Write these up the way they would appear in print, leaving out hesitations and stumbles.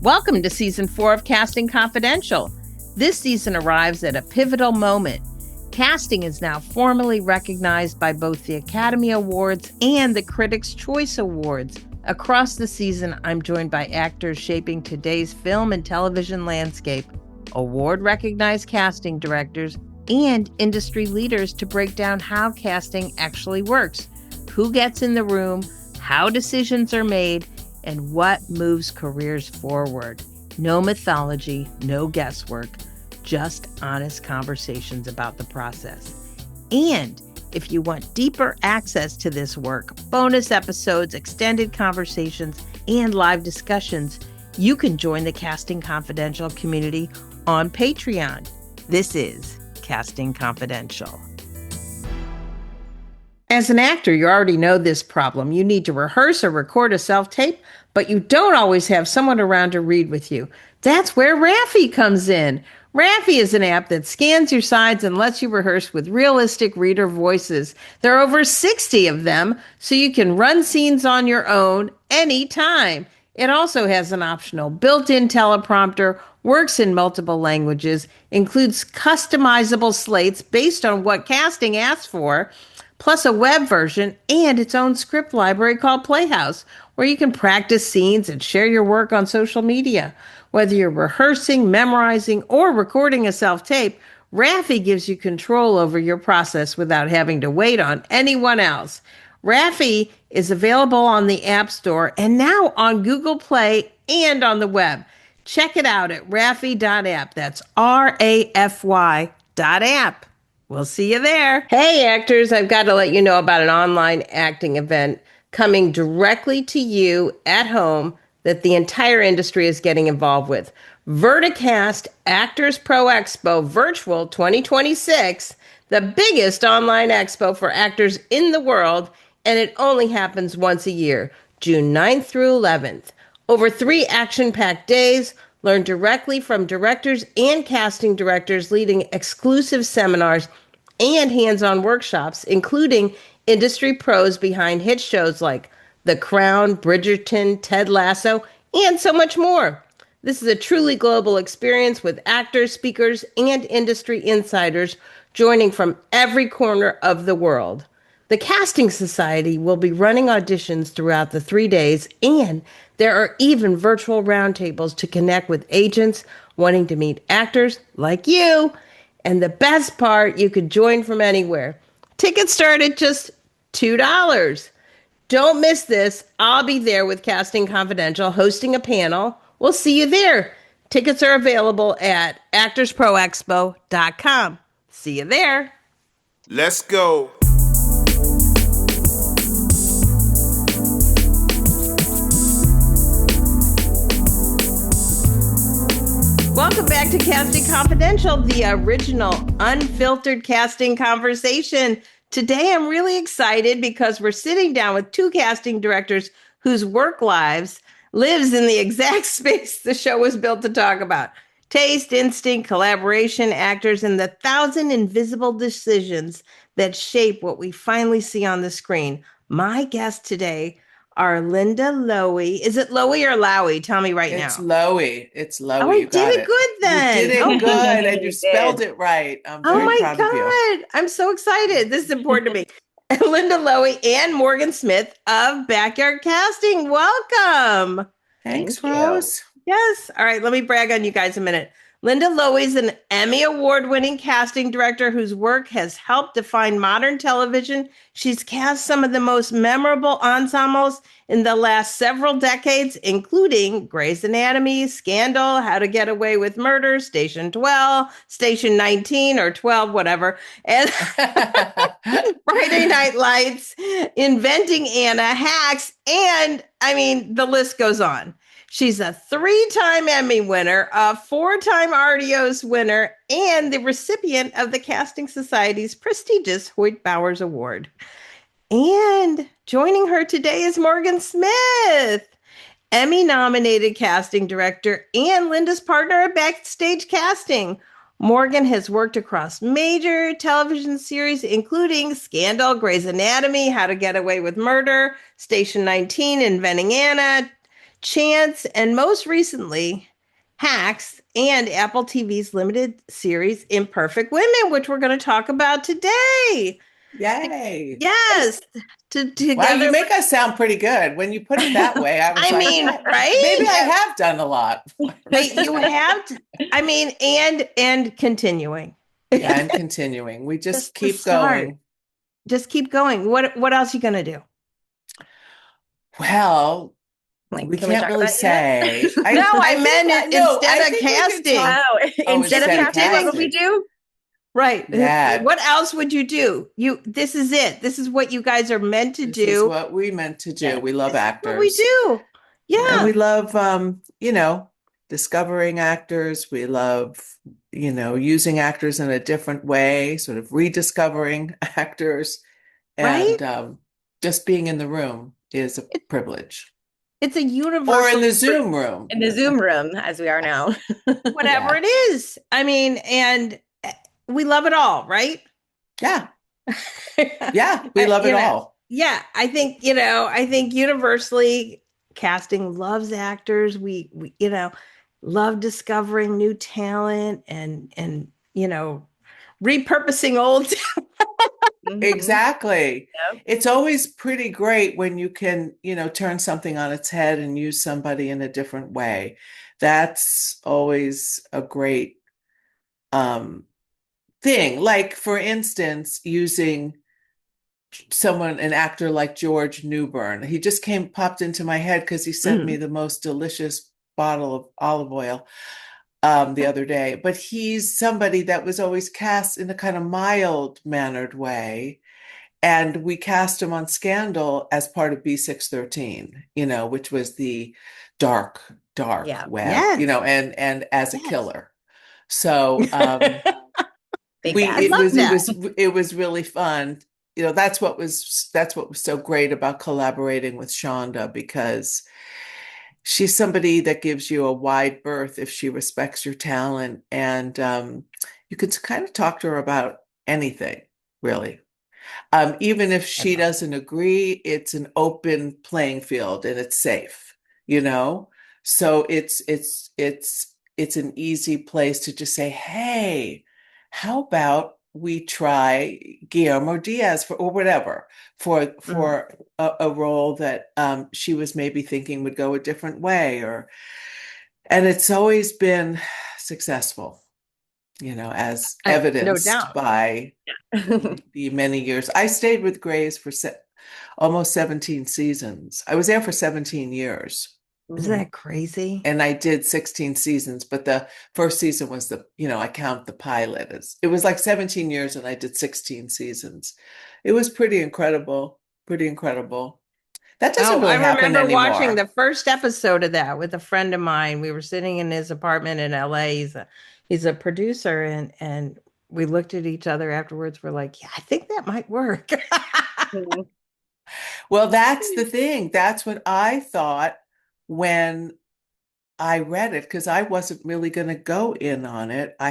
Welcome to Season 4 of Casting Confidential. This season arrives at a pivotal moment. Casting is now formally recognized by both the Academy Awards and the Critics' Choice Awards. Across the season, I'm joined by actors shaping today's film and television landscape, award-recognized casting directors, and industry leaders to break down how casting actually works, who gets in the room, how decisions are made, and what moves careers forward. No mythology, no guesswork, just honest conversations about the process. And if you want deeper access to this work, bonus episodes, extended conversations, and live discussions, you can join the Casting Confidential community on Patreon. This is Casting Confidential. As an actor, you already know this problem. You need to rehearse or record a self-tape, but you don't always have someone around to read with you. That's where Raffi comes in. Raffi is an app that scans your sides and lets you rehearse with realistic reader voices. There are over 60 of them, so you can run scenes on your own anytime. It also has an optional built-in teleprompter, works in multiple languages, includes customizable slates based on what casting asks for, plus a web version and its own script library called Playhouse, where you can practice scenes and share your work on social media. Whether you're rehearsing, memorizing, or recording a self-tape, Raffi gives you control over your process without having to wait on anyone else. Raffi is available on the App Store and now on Google Play and on the web. Check it out at raffi.app. That's RAFY.app. We'll see you there. Hey, actors, I've got to let you know about an online acting event coming directly to you at home that the entire industry is getting involved with. Verticast Actors Pro Expo Virtual 2026, the biggest online expo for actors in the world, and it only happens once a year, June 9th through 11th. Over 3 action-packed days, learn directly from directors and casting directors leading exclusive seminars and hands-on workshops, including industry pros behind hit shows like The Crown, Bridgerton, Ted Lasso, and so much more. This is a truly global experience with actors, speakers, and industry insiders joining from every corner of the world. The Casting Society will be running auditions throughout the 3 days, and there are even virtual roundtables to connect with agents wanting to meet actors like you. And the best part, you could join from anywhere. Tickets start at just $2. Don't miss this. I'll be there with Casting Confidential hosting a panel. We'll see you there. Tickets are available at actorsproexpo.com. See you there. Let's go. Welcome back to Casting Confidential, the original unfiltered casting conversation. Today, I'm really excited because we're sitting down with 2 casting directors whose work lives lives in the exact space the show was built to talk about. Taste, instinct, collaboration, actors, and the 1,000 invisible decisions that shape what we finally see on the screen. My guests today are Linda Lowy. Is it Lowy or Lowy? Tell me right now. It's Lowy. It's Lowy. Oh, I did it good then. You did it good, and you spelled it right. I'm very proud of you. I'm so excited. This is important to me. Linda Lowy and Morgan Smith of Backyard Casting. Welcome. Thanks, Rose. Yes. All right. Let me brag on you guys a minute. Linda Lowy is an Emmy Award-winning casting director whose work has helped define modern television. She's cast some of the most memorable ensembles in the last several decades, including Grey's Anatomy, Scandal, How to Get Away with Murder, Station 12, Station 19 or 12, whatever, and Friday Night Lights, Inventing Anna, Hacks, and the list goes on. She's a 3-time Emmy winner, a 4-time Artios winner, and the recipient of the Casting Society's prestigious Hoyt Bowers Award. And joining her today is Morgan Smith, Emmy-nominated casting director and Linda's partner at Backstage Casting. Morgan has worked across major television series, including Scandal, Grey's Anatomy, How to Get Away with Murder, Station 19, Inventing Anna, Chance, and most recently, Hacks and Apple TV's limited series Imperfect Women, which we're going to talk about today. Yay. Yes. Together. Wow, you make us sound pretty good. When you put it that way, I was right? Maybe I have done a lot. But you have to, and continuing. Yeah, and continuing. We just keep going. Just keep going. What else are you going to do? Well, we can't really say. I meant instead of casting. Instead of casting, what would we do? Right. Yeah. What else would you do? This is it. This is what you guys are meant to do. This is what we meant to do. We love actors. What we do. Yeah. And we love, discovering actors. We love, using actors in a different way, sort of rediscovering actors. And just being in the room is a privilege. It's a universal. Or in the Zoom room. In the Zoom room, as we are now. Whatever it is. I mean, and we love it all, right? Yeah. Yeah, we love it all. Yeah, I think universally casting loves actors. We love discovering new talent and repurposing old talent. Exactly. Yep. It's always pretty great when you can, turn something on its head and use somebody in a different way. That's always a great thing. Like, for instance, using an actor like George Newbern. He just popped into my head because he sent me the most delicious bottle of olive oil the other day. But he's somebody that was always cast in a kind of mild-mannered way. And we cast him on Scandal as part of B613, which was the dark web, and as a killer. So it was really fun. That's what was so great about collaborating with Shonda, because she's somebody that gives you a wide berth if she respects your talent, and you could kind of talk to her about anything, really. Even if she doesn't agree, it's an open playing field and it's safe, So it's an easy place to just say, hey, how about we try Guillermo Diaz or whatever for a role that she was maybe thinking would go a different way, and it's always been successful, as evidenced by the many years. I stayed with Grey's for almost 17 seasons. I was there for 17 years. Isn't that crazy? And I did 16 seasons, but the first season was I count the pilot as it was like 17 years and I did 16 seasons. It was pretty incredible. That doesn't really happen anymore. I remember watching the first episode of that with a friend of mine. We were sitting in his apartment in LA. He's a producer, and we looked at each other afterwards. We're like, yeah, I think that might work. Well, that's the thing. That's what I thought when I read it, because I wasn't really going to go in on it. I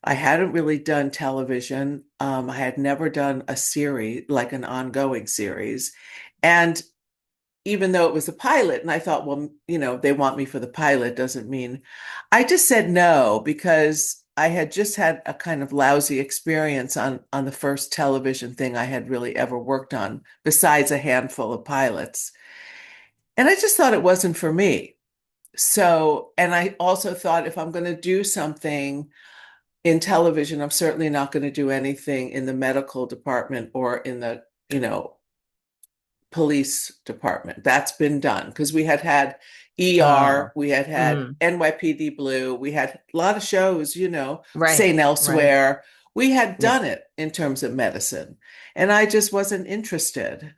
hadn't really done television. I had never done a series, like an ongoing series. And even though it was a pilot, and I thought, well, they want me for the pilot, doesn't mean. I just said no, because I had just had a kind of lousy experience on the first television thing I had really ever worked on, besides a handful of pilots. And I just thought it wasn't for me. So, and I also thought, if I'm going to do something in television, I'm certainly not going to do anything in the medical department or in the, police department. That's been done, because we had ER, we had NYPD Blue, we had a lot of shows, St. Elsewhere. Right. We had done it in terms of medicine, and I just wasn't interested.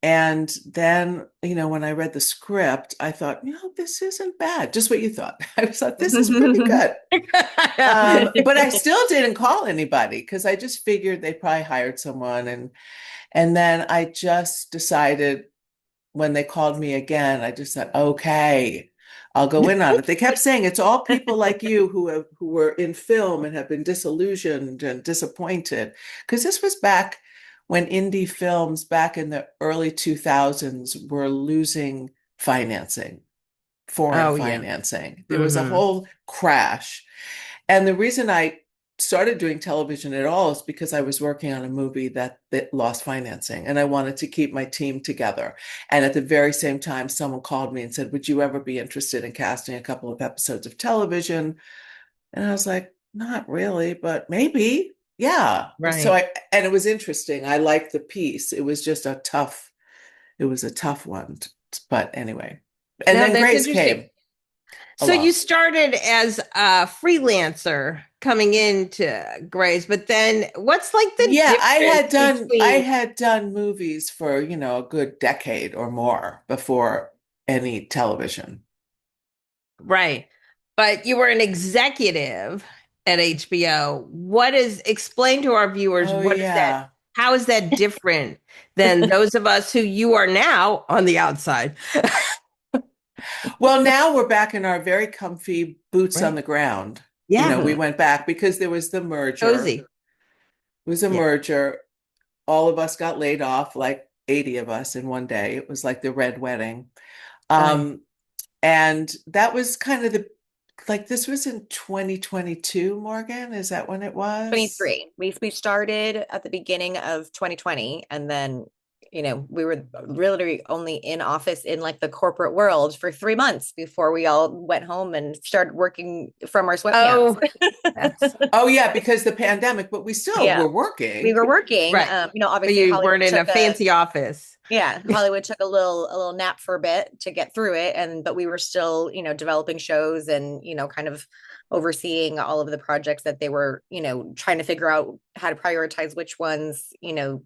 And then, when I read the script, I thought, this isn't bad. Just what you thought. I thought, this is pretty good. But I still didn't call anybody, because I just figured they probably hired someone. And then I just decided, when they called me again, I just said, okay, I'll go in on it. They kept saying, it's all people like you who were in film and have been disillusioned and disappointed. Because this was back when indie films back in the early 2000s were losing financing, foreign Oh, yeah. financing. There was a whole crash. And the reason I started doing television at all is because I was working on a movie that lost financing and I wanted to keep my team together. And at the very same time, someone called me and said, would you ever be interested in casting a couple of episodes of television? And I was like, not really, but maybe. Yeah. Right. And it was interesting. I liked the piece. It was just a tough one. But anyway. And No, then that's Grace interesting. came So you along. started as a freelancer coming into Grace, but then what's like the Yeah, difference I between had done movies for, a good decade or more before any television. right? But you were an executive at HBO. Explain to our viewers Oh what is that? yeah. How is that different than those of us who you are now on the outside? Well, now we're back in our very comfy boots on Right? the ground. We Yeah. went back because there was the merger. Cozy. It was a Yeah. merger. All of us got laid off, like 80 of us in one day. It was like the Red Wedding. Oh, Um, and that was kind of this was in 2022, Morgan. Is that when it was? 23. We started at the beginning of 2020, and then we were literally only in office in like the corporate world for 3 months before we all went home and started working from our sweatpants. oh, that's Oh yeah, because the pandemic, but we still Yeah, were we working. were working. right. But Obviously you Hollywood weren't in a took a fancy office. Yeah, Hollywood took a little nap for a bit to get through it, but we were still, developing shows and, kind of overseeing all of the projects that they were, trying to figure out how to prioritize which ones,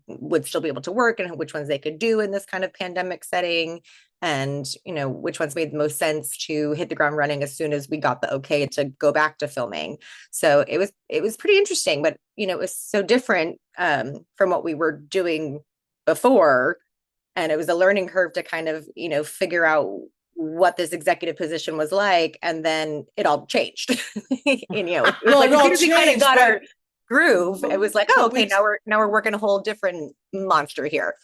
would still be able to work and which ones they could do in this kind of pandemic setting, and, which ones made the most sense to hit the ground running as soon as we got the okay to go back to filming. So it was pretty interesting, but it was so different from what we were doing before, and it was a learning curve to kind of figure out what this executive position was like, and then it all changed. It was Well, like it as soon all as we kind of changed, got our but groove, it was like, oh, but okay, we now we're working a whole different monster here.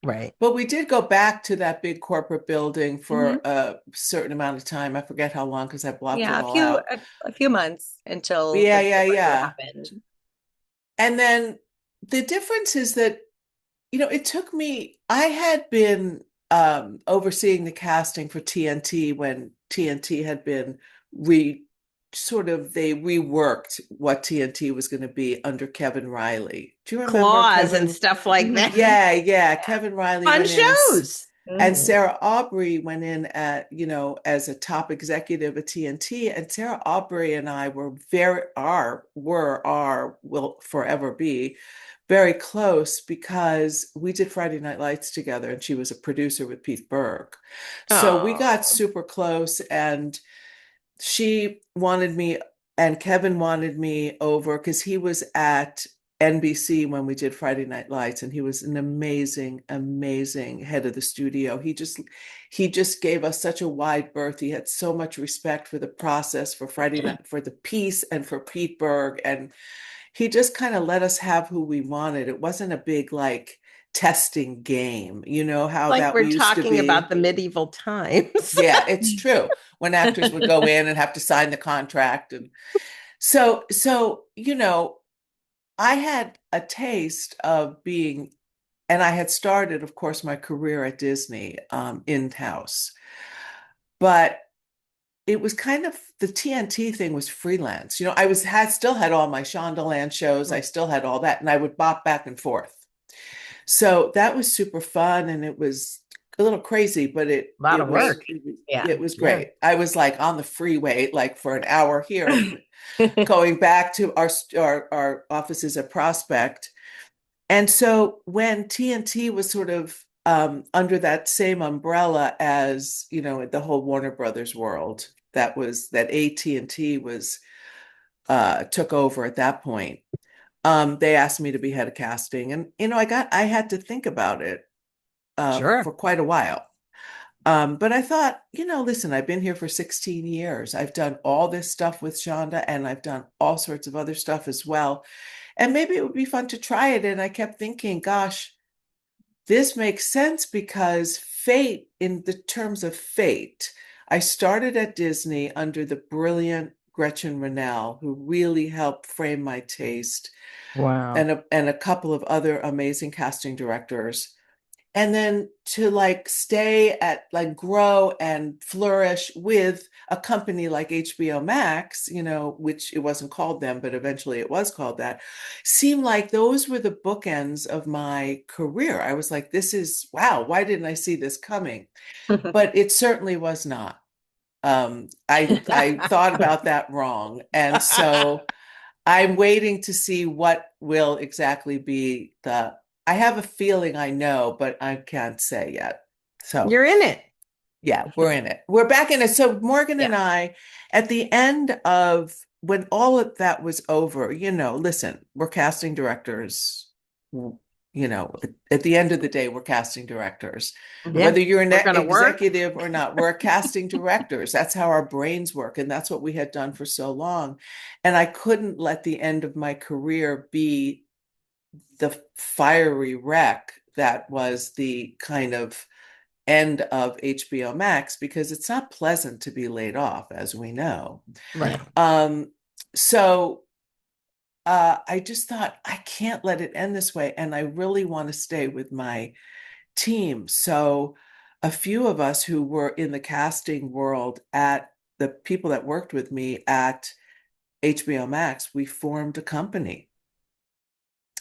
Right. but we did go back to that big corporate building for Mhm. a certain amount of time. I forget how long because I blocked it Yeah, a all few out. a few months until Yeah, the yeah, merger yeah. happened. And then the difference is that, it took me, I had been overseeing the casting for TNT when TNT had been they reworked what TNT was going to be under Kevin Riley. Do you remember Claws and Kevin? stuff like that. Mhm. Yeah, yeah. Kevin Riley Fun went in shows. and Mhm. Sarah Aubrey went in as a top executive at TNT. And Sarah Aubrey and I will forever be very close because we did Friday Night Lights together and she was a producer with Pete Berg. So we got Oh, super close and she wanted me and Kevin wanted me over because he was at NBC when we did Friday Night Lights, and he was an amazing, amazing head of the studio. He just gave us such a wide berth. He had so much respect for the process, for Friday Night, for the piece, and for Pete Berg, and he just kind of let us have who we wanted. It wasn't a big like testing game, how like that we're used to talking about be. the medieval times. Yeah, it's true. When actors would go in and have to sign the contract. And so, I had a taste of being, and I had started, of course, my career at Disney in-house, but it was kind of the TNT thing was freelance. Still had all my Shondaland shows. I still had all that, and I would bop back and forth. So that was super fun, and it was a little crazy, but it A lot it of was work. Yeah. it was Yeah. great. I was like on the freeway like for an hour here, and going back to our offices at Prospect. And so when TNT was sort of under that same umbrella as the whole Warner Brothers world, that AT&T was took over at that point. They asked me to be head of casting, and I had to think about it Sure. for quite a while. But I thought, listen, I've been here for 16 years. I've done all this stuff with Shonda, and I've done all sorts of other stuff as well. And maybe it would be fun to try it. And I kept thinking, gosh, this makes sense because fate, in the terms of fate, I started at Disney under the brilliant Gretchen Rennell, who really helped frame my taste, Wow. and a couple of other amazing casting directors. And then to like stay at, like, grow and flourish with a company like HBO Max, which it wasn't called then, but eventually it was called that, seemed like those were the bookends of my career. I was like, this is, wow, why didn't I see this coming? But it certainly was not. I thought about that wrong. And so I'm waiting to see what will exactly be I have a feeling I know, but I can't say yet. So You're in it. yeah, we're in it. We're back in it. So Morgan Yeah. and I, at the end of when all of that was over, listen, we're casting directors. At the end of the day, we're casting directors. Yeah. Whether you're an We're gonna work. executive or not, we're casting directors. That's how our brains work. And that's what we had done for so long. And I couldn't let the end of my career be the fiery wreck that was the kind of end of HBO Max, because it's not pleasant to be laid off, as we know. Right. So I just thought, I can't let it end this way. And I really want to stay with my team. So a few of us who were in the casting world, at the people that worked with me at HBO Max, we formed a company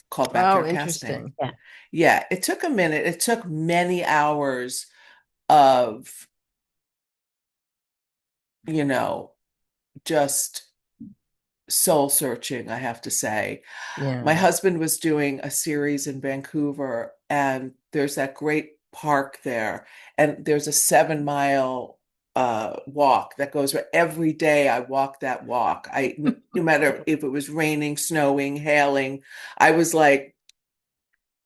called Oh, Backyard Casting. interesting. Yeah. Yeah, it took a minute. It took many hours of, just soul searching, I have to say. My Yeah. husband was doing a series in Vancouver, and there's that great park there, and there's a 7 mile walk that goes where every day I walk that walk. No matter if it was raining, snowing, hailing, I was like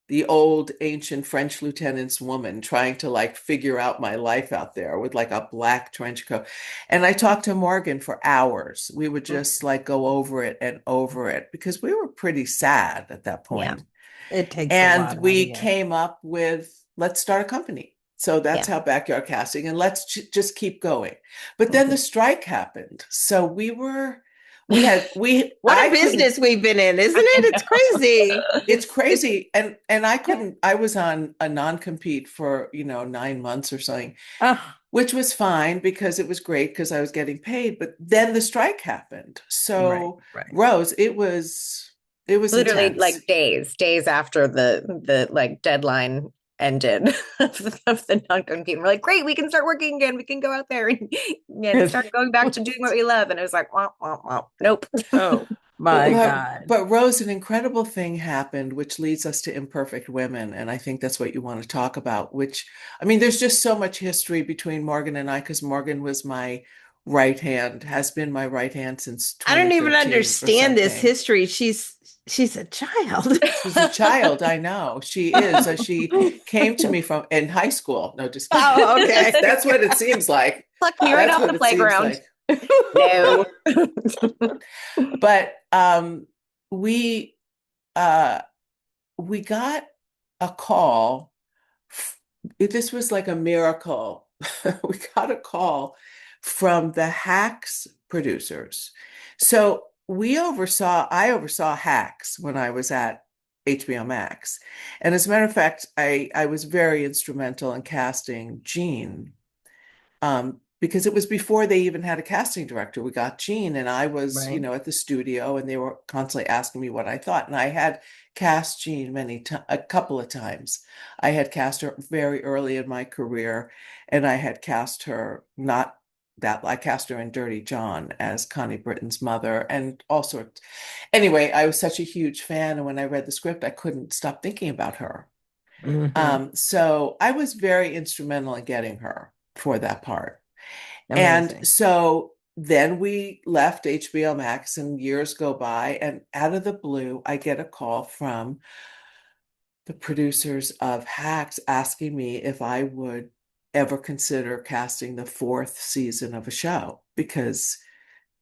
the old ancient French lieutenant's woman trying to like figure out my life out there with like a black trench coat. And I talked to Morgan for hours. We would just like go over it and over it because we were pretty sad at that Yeah. point. It takes a And lot out of we you. came up with, let's start a company. So that's how Backyard Casting, and let's just keep going. But then the strike happened. So we What a I couldn't, business we've been in, isn't it? It's crazy. it's crazy. And I Yeah. couldn't, I was on a non-compete for, 9 months or something, Oh, which was fine because it was great because I was getting paid. But then the strike happened. right, So right. Rose, it was Literally intense. like days after the like deadline ended of the non-compete. We're like, great, we can start working again. We can go out there and start going back to doing what we love. And it was like, womp, womp, womp. Nope. Oh my But, God. but Rose, an incredible thing happened, which leads us to Imperfect Women. And I think that's what you want to talk about, which, I mean, there's just so much history between Morgan and I, because Morgan was my right hand, has been my right hand since I don't even 2013 or understand this something. history. She's a child. She's a child, I know. She is. She came to me from in high school. No, just kidding. Oh, okay. That's what it seems like. Plucked me right That's off what the it seems playground. like. No. But we we got a call. This was like a miracle. We got a call from the Hacks producers. So I oversaw Hacks when I was at HBO Max. And as a matter of fact, I was very instrumental in casting Jean, because it was before they even had a casting director. We got Jean, and I was, Right. at the studio, and they were constantly asking me what I thought. And I had cast Jean a couple of times. I had cast her very early in my career, and I had cast her not that I cast her in Dirty John as Connie Britton's mother, and all sorts. Anyway, I was such a huge fan, and when I read the script, I couldn't stop thinking about her. Mhm. So I was very instrumental in getting her for that part. And Amazing. so then we left HBO Max, and years go by, and out of the blue, I get a call from the producers of Hacks asking me if I would ever consider casting the fourth season of a show, because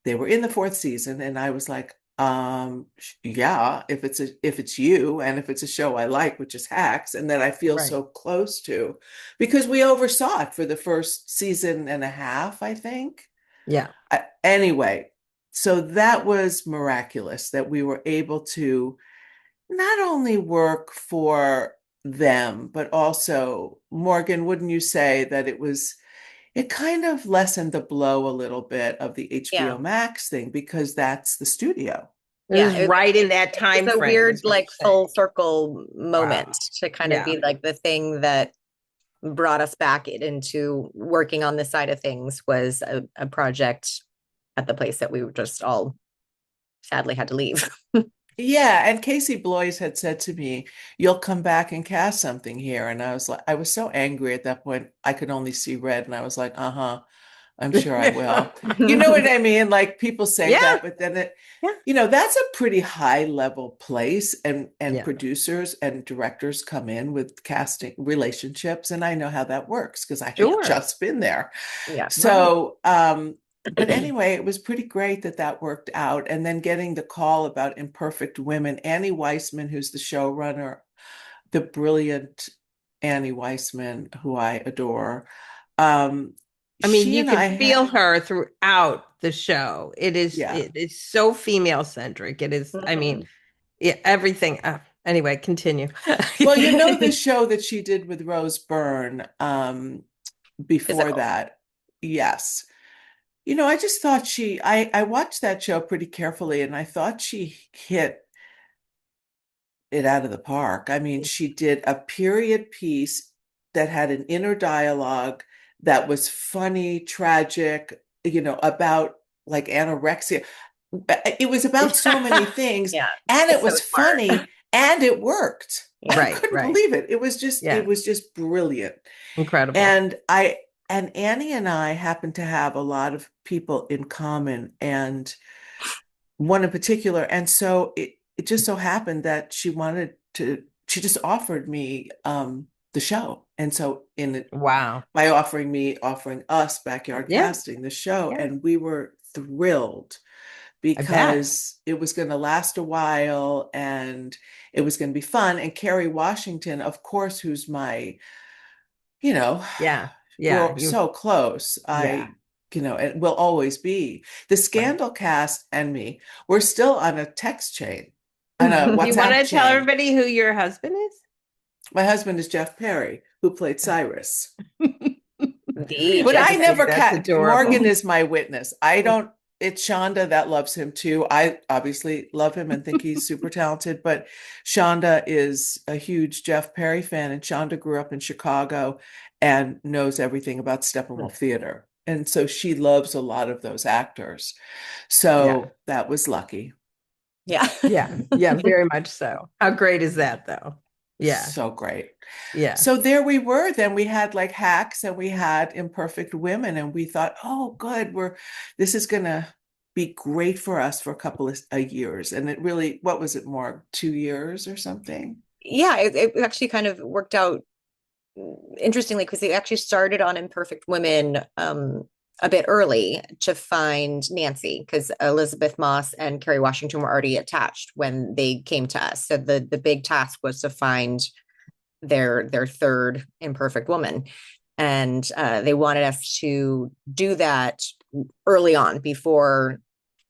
they were in the fourth season, and I was like, yeah, if it's you, and if it's a show I like, which is Hacks, and that I feel Right. so close to, because we oversaw it for the first season and a half, I think. Yeah. Anyway, so that was miraculous that we were able to not only work for them, but also, Morgan, wouldn't you say that it kind of lessened the blow a little bit of the Yeah. HBO Max thing, because that's the studio. It was Yeah, right in that time it's a frame, weird is what like you're saying. full circle moment Wow. to kind of Yeah. be like the thing that brought us back into working on this side of things was a project at the place that we were just all sadly had to leave. Yeah, and Casey Bloys had said to me, "You'll come back and cast something here." And I was like, I was so angry at that point. I could only see red, and I was like, "Uh-huh, I'm sure I will." You know what I mean? Like, people say Yeah. that, but then Yeah. that's a pretty high level place, and Yeah. producers and directors come in with casting relationships, and I know how that works because I had Sure. just been there. Yeah. So, but anyway, it was pretty great that that worked out. And then getting the call about Imperfect Women, Annie Weissman, who's the showrunner, the brilliant Annie Weissman, who I adore. I mean, She you and can I feel had, her throughout the show. yeah. It is so female centric. It is, I mean, Mhm. yeah, everything. Anyway, continue. Well, the show that she did with Rose Byrne before Physical. that. Yes. I just thought I watched that show pretty carefully, and I thought she hit it out of the park. I mean, she did a period piece that had an inner dialogue that was funny, tragic, about like anorexia. It was about so many things, Yeah. and it It's so was smart. funny, and it worked. I Right, couldn't right. believe it. It Yeah, was just brilliant. incredible. And Annie and I happen to have a lot of people in common, and one in particular. And so it just so happened that she just offered me the show. And so Wow. by offering us Backyard Yeah, Casting the show, yeah, and we were thrilled I bet. because it was going to last a while, and it was going to be fun. And Kerry Washington, of course, who's my, you know, Yeah, yeah, we're so close. yeah, It will always be. The right. Scandal cast and me, we're still on a text chain, on a You want WhatsApp to tell chain. everybody who your husband My husband is Jeff Perry, who played Cyrus. is? The But I Jeff That's never that's Morgan adorable. is my witness. I don't, it's Shonda that loves him too. I obviously love him and think he's super talented, but Shonda is a huge Jeff Perry fan, and Shonda grew up in Chicago and knows everything about Steppenwolf Theater. And so she loves a lot of those actors. Yeah, So that was lucky. Yeah. yeah, yeah, very much so. How great is that, though? Yeah, So great. yeah. So there we were. Then we had like Hacks, and we had Imperfect Women, and we thought, oh, good, this is gonna be great for us for a couple of years. And it really, what was it, more 2 years or something? Yeah, it actually kind of worked out interestingly because they actually started on Imperfect Women a bit early to find Nancy because Elisabeth Moss and Kerry Washington were already attached when they came to us. So the big task was to find their third Imperfect Woman. And they wanted us to do that early on before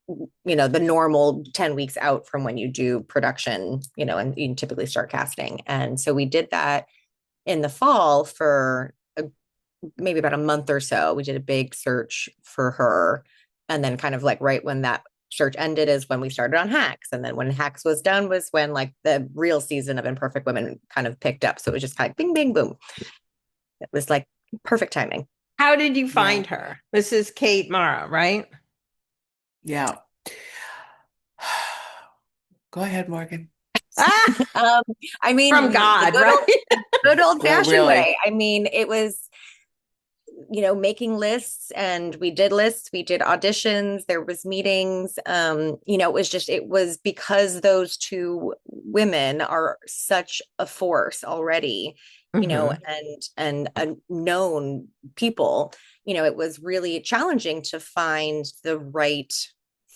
the normal 10 weeks out from when you do production, and you typically start casting. And so we did that in the fall for maybe about a month or so. We did a big search for her. And then kind of like right when that search ended is when we started on Hacks. And then when Hacks was done was when like the real season of Imperfect Women kind of picked up. So it was just kind of bing, bing, boom. It was like perfect timing. How did you Yeah. find her? This is Kate Mara, right? Yeah. Go ahead, Morgan. Ah, I mean, from God, right? good old Well, fashioned really. way. I mean, it was, making lists, and we did lists, we did auditions, there was meetings. It was because those two women are such a force already you know, Mhm. and known people, you know, it was really challenging to find the right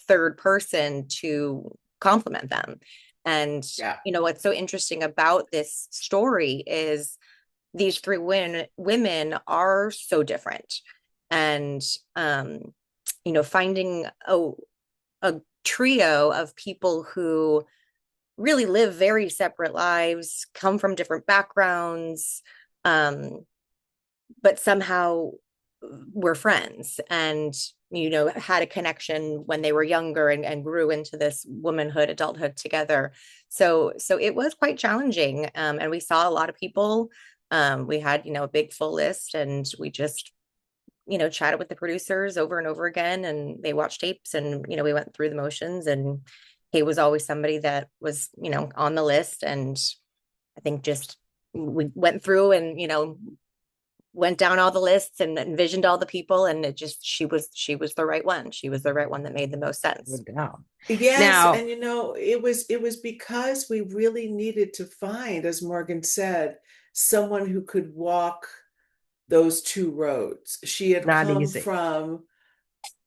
third person to complement them. And, Yeah. you know, what's so interesting about this story is these three women are so different. And, you know, finding a trio of people who really live very separate lives, come from different backgrounds, um, but somehow were friends and, you know, had a connection when they were younger and grew into this womanhood, adulthood together. So it was quite challenging. And we saw a lot of people. We had, you know, a big full list, and we just, you know, chatted with the producers over and over again, and they watched tapes, and, you know, we went through the motions, and he was always somebody that was, you know, on the list. And I think just we went through and, you know, went down all the lists and envisioned all the people, and it just, she was the right one. She was the right one that made the most sense. No doubt. Yes, Now, and you know, it was because we really needed to find, as Morgan said, someone who could walk those two roads. She had not come easy. from,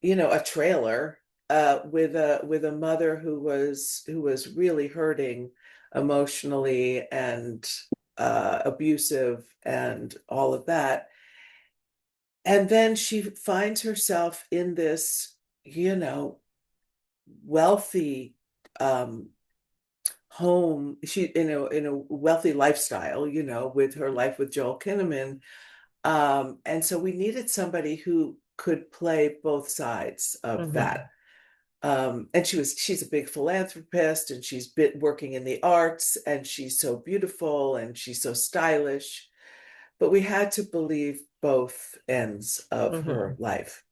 you know, a trailer with a mother who was really hurting emotionally and abusive and all of that. And then she finds herself in this, you know, wealthy um home, she in a wealthy lifestyle, you know, with her life with Joel Kinnaman. And so we needed somebody who could play both sides of Mhm. that. And she's a big philanthropist, and she's been working in the arts, and she's so beautiful and she's so stylish. But we had to believe both ends of her Mhm. life.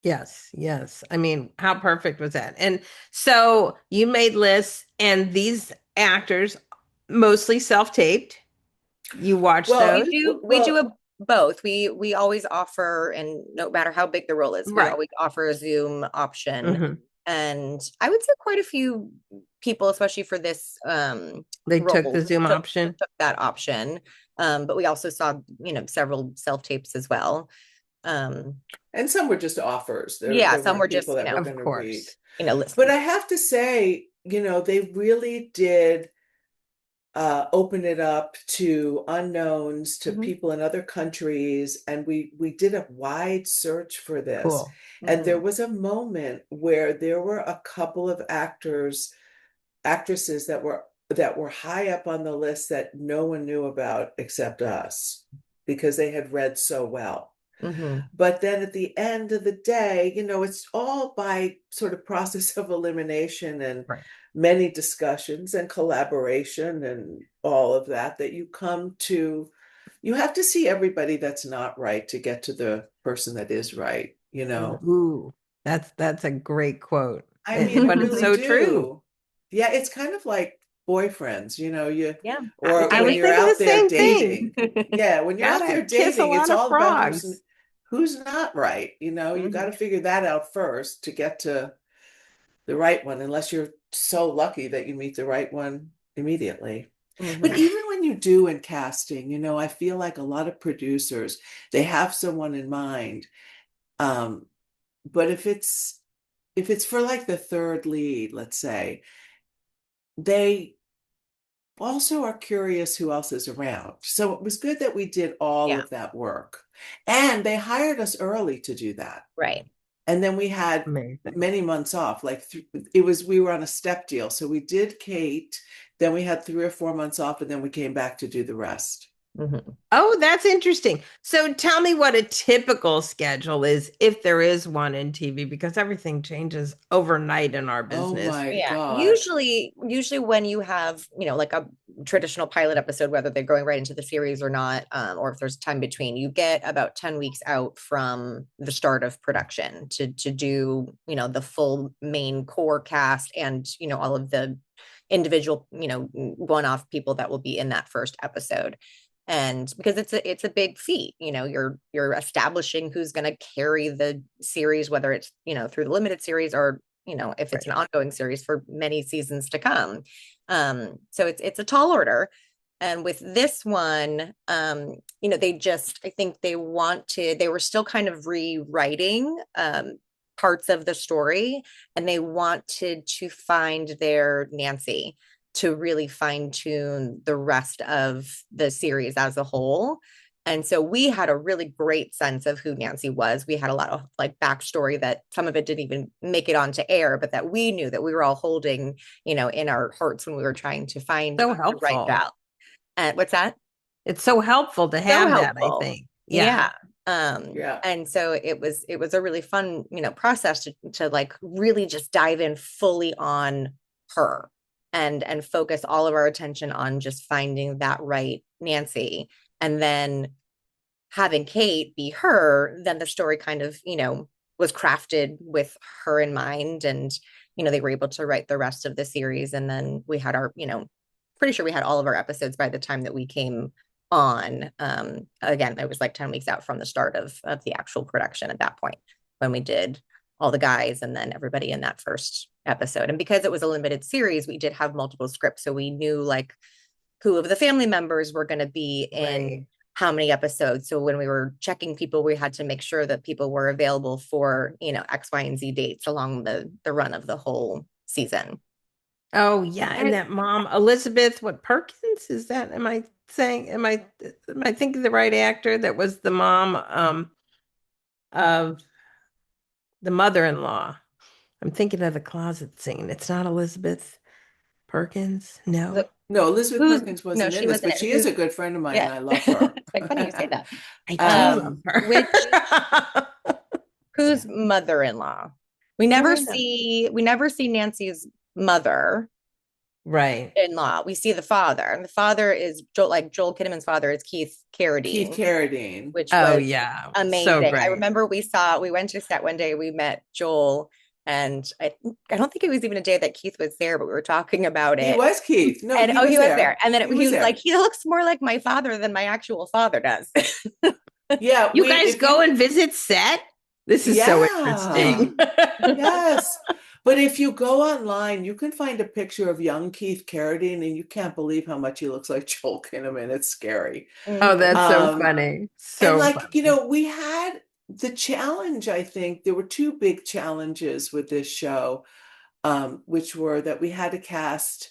Yes, yes. I mean, how perfect was that? And so you made lists, and these actors mostly self-taped. You watch Well, those? We do a both. We always offer, and no matter how big the role is, we Right. always offer a Zoom option. Mhm. And I would say quite a few people, especially for this They took role, the Zoom option. took that option. But we also saw, you know, several self tapes as well. Um, and some were just offers. There yeah, there some weren't were people just, that were Of going to read. course. list. But I have to say, you know, they really did open it up to unknowns, to Mhm, people in other countries, and we did a wide search for this. Cool. And there mhm, was a moment where there were a couple of actresses that were high up on the list that no one knew about except us, because they had read so well. mhm. But then at the end of the day, you know, it's all by sort of process of elimination and Right. many discussions and collaboration and all of that, that you come to, you have to see everybody that's not right to get to the person that is right, you know? Ooh, that's a great quote. I mean, you But it's really so true. do. Yeah, it's kind of like boyfriends, you know, Yeah, happy or I when was you're dating. thinking the out there same thing. dating. Yeah, when you're out Gotta there kiss a dating, it's lot of all about frogs. who's not right, you know, you got Mhm, to figure that out first to get to the right one, unless you're so lucky that you meet the right one immediately. But mhm. even when you do in casting, you know, I feel like a lot of producers, they have someone in mind. Um, but if it's for like the third lead, let's say, they also are curious who else is around. So it was good that we did all Yeah, of that work. And they hired us early to do that. right. And then we had Amazing. many months off. Like we were on a step deal. So we did Kate, then we had 3 or 4 months off, and then we came back to do the rest. Mhm. Oh, that's interesting. So tell me what a typical schedule is, if there is one in TV, because everything changes overnight in our Oh business. my Yeah, God. usually when you have, you know, like a traditional pilot episode, whether they're going right into the series or not, or if there's time between, you get about 10 weeks out from the start of production to do, you know, the full main core cast and, you know, all of the individual, you know, one-off people that will be in that first episode. And because it's a big feat, you know, you're establishing who's going to carry the series, whether it's, you know, through the limited series or, you know, if it's an Right. ongoing series for many seasons to come. So it's a tall order. And with this one, I think they were still kind of rewriting parts of the story, and they wanted to find their Nancy to really fine tune the rest of the series as a whole. And so we had a really great sense of who Nancy was. We had a lot of like backstory that some of it didn't even make it onto air, but that we knew that we were all holding, in our hearts when we were trying to find So the right helpful. gal. What's that? It's so helpful to So have that, I helpful. think. Yeah. Yeah. And so it was a really fun, process to like really just dive in fully on her and focus all of our attention on just finding that right Nancy. And then having Kate be her, then the story kind of, was crafted with her in mind. And, they were able to write the rest of the series. And then we had our, pretty sure we had all of our episodes by the time that we came on. Again, it was like 10 weeks out from the start of the actual production at that point when we did all the guys and then everybody in that first episode. And because it was a limited series, we did have multiple scripts. So we knew like who of the family members were going to be in how many episodes. So when we were checking people, we had to make sure that people were available for, X, Y, and Z dates along the run of the whole season. Oh yeah, and that mom, Elisabeth, what Perkins is that? Am I thinking the right actor? That was the mom of the mother-in-law. I'm thinking of the closet scene. It's not Elizabeth Perkins. No. No, Elizabeth Perkins wasn't she in this, wasn't but she is a good friend of mine, and I love her. It's quite funny you say that. I do love her. Whose mother-in-law? We never see Nancy's mother. Right. In-law. We see the father, and the father is Joel Kinnaman's father is Keith Carradine, which Oh was yeah, amazing. so great. I remember we went to set one day, we met Joel, and I don't think it was even a day that Keith was there, but we were talking about it. He was Keith. No, and he was there. And then he was there. like, he looks more like my father than my actual father does. Yeah. You guys go and visit set? This is so interesting. Yes. But if you go online, you can find a picture of young Keith Carradine, and you can't believe how much he looks like Joel Kinnaman. It's scary. Oh, that's so funny. So and funny. we had the challenge, I think. There were two big challenges with this show, which were that we had to cast,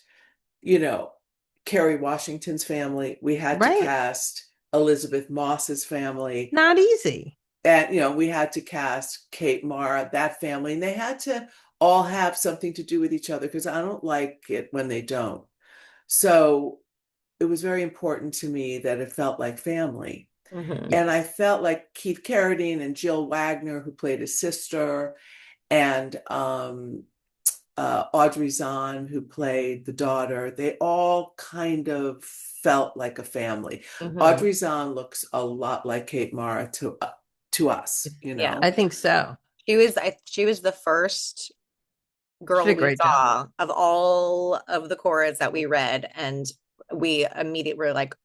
Kerry Washington's family. We had to cast Elisabeth Moss's family. Not easy. And, we had to cast Kate Mara, that family, and they had to all have something to do with each other, because I don't like it when they don't. So it was very important to me that it felt like family. Mm-hmm. And I felt like Keith Carradine and Jill Wagner, who played his sister, and Audrey Zahn, who played the daughter, they all kind of felt like a family. Mm-hmm. Audrey Zahn looks a lot like Kate Mara to us, Yeah, I think so. She was the first girl we saw of all of the chorus that we read, and we immediately were like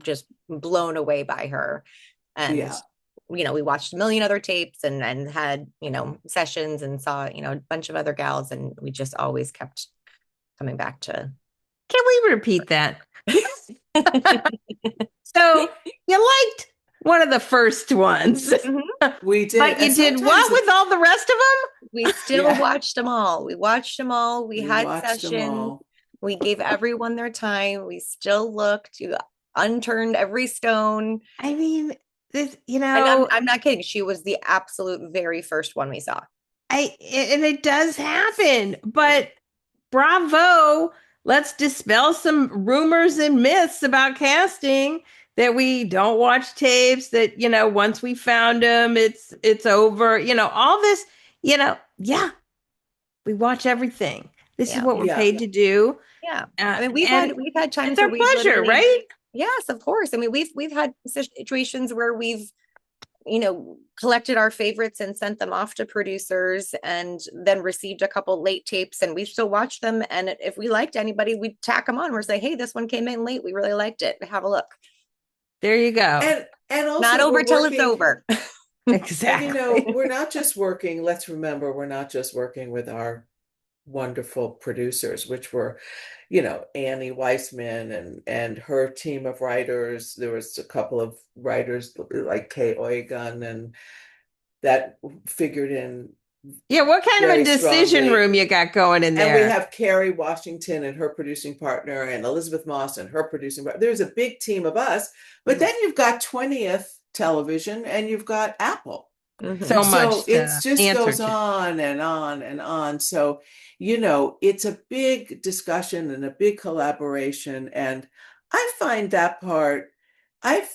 just blown away by her. And we watched a million other tapes and had sessions and saw a bunch of other gals, and we just always kept coming back to. Can we repeat that? So you liked one of the first ones. Mm-hmm. We did. But you did what with all the rest of them? We still watched them all. We watched them all. We had sessions. We gave everyone their time. We still looked. You unturned every stone. I mean, this, And I'm not kidding. She was the absolute very first one we saw. And it does happen, but bravo. Let's dispel some rumors and myths about casting, that we don't watch tapes, that, once we found them, it's over, all this, we watch everything. This is what we're paid to do. Yeah. I mean, we've had times it's our pleasure, right? Yes, of course. I mean, we've had situations where we've, collected our favorites and sent them off to producers, and then received a couple late tapes, and we still watch them. And if we liked anybody, we'd tack them on. We're say, hey, this one came in late. We really liked it. Have a look. There you go. And also, not over till it's over. Exactly. And, we're not just working. Let's remember, we're not just working with our wonderful producers, which were, Annie Weissman and her team of writers. There was a couple of writers like Kay Oygun, and that figured in Yeah, what kind of a very decision strongly. room you got going in And we there? have Kerry Washington and her producing partner, and Elisabeth Moss and her producing partner. There's a big team of us, but then you've got 20th Television and you've got Apple. So So much it to just answer goes to. on and on and on. So, it's a big discussion and a big collaboration. And I find that part, I've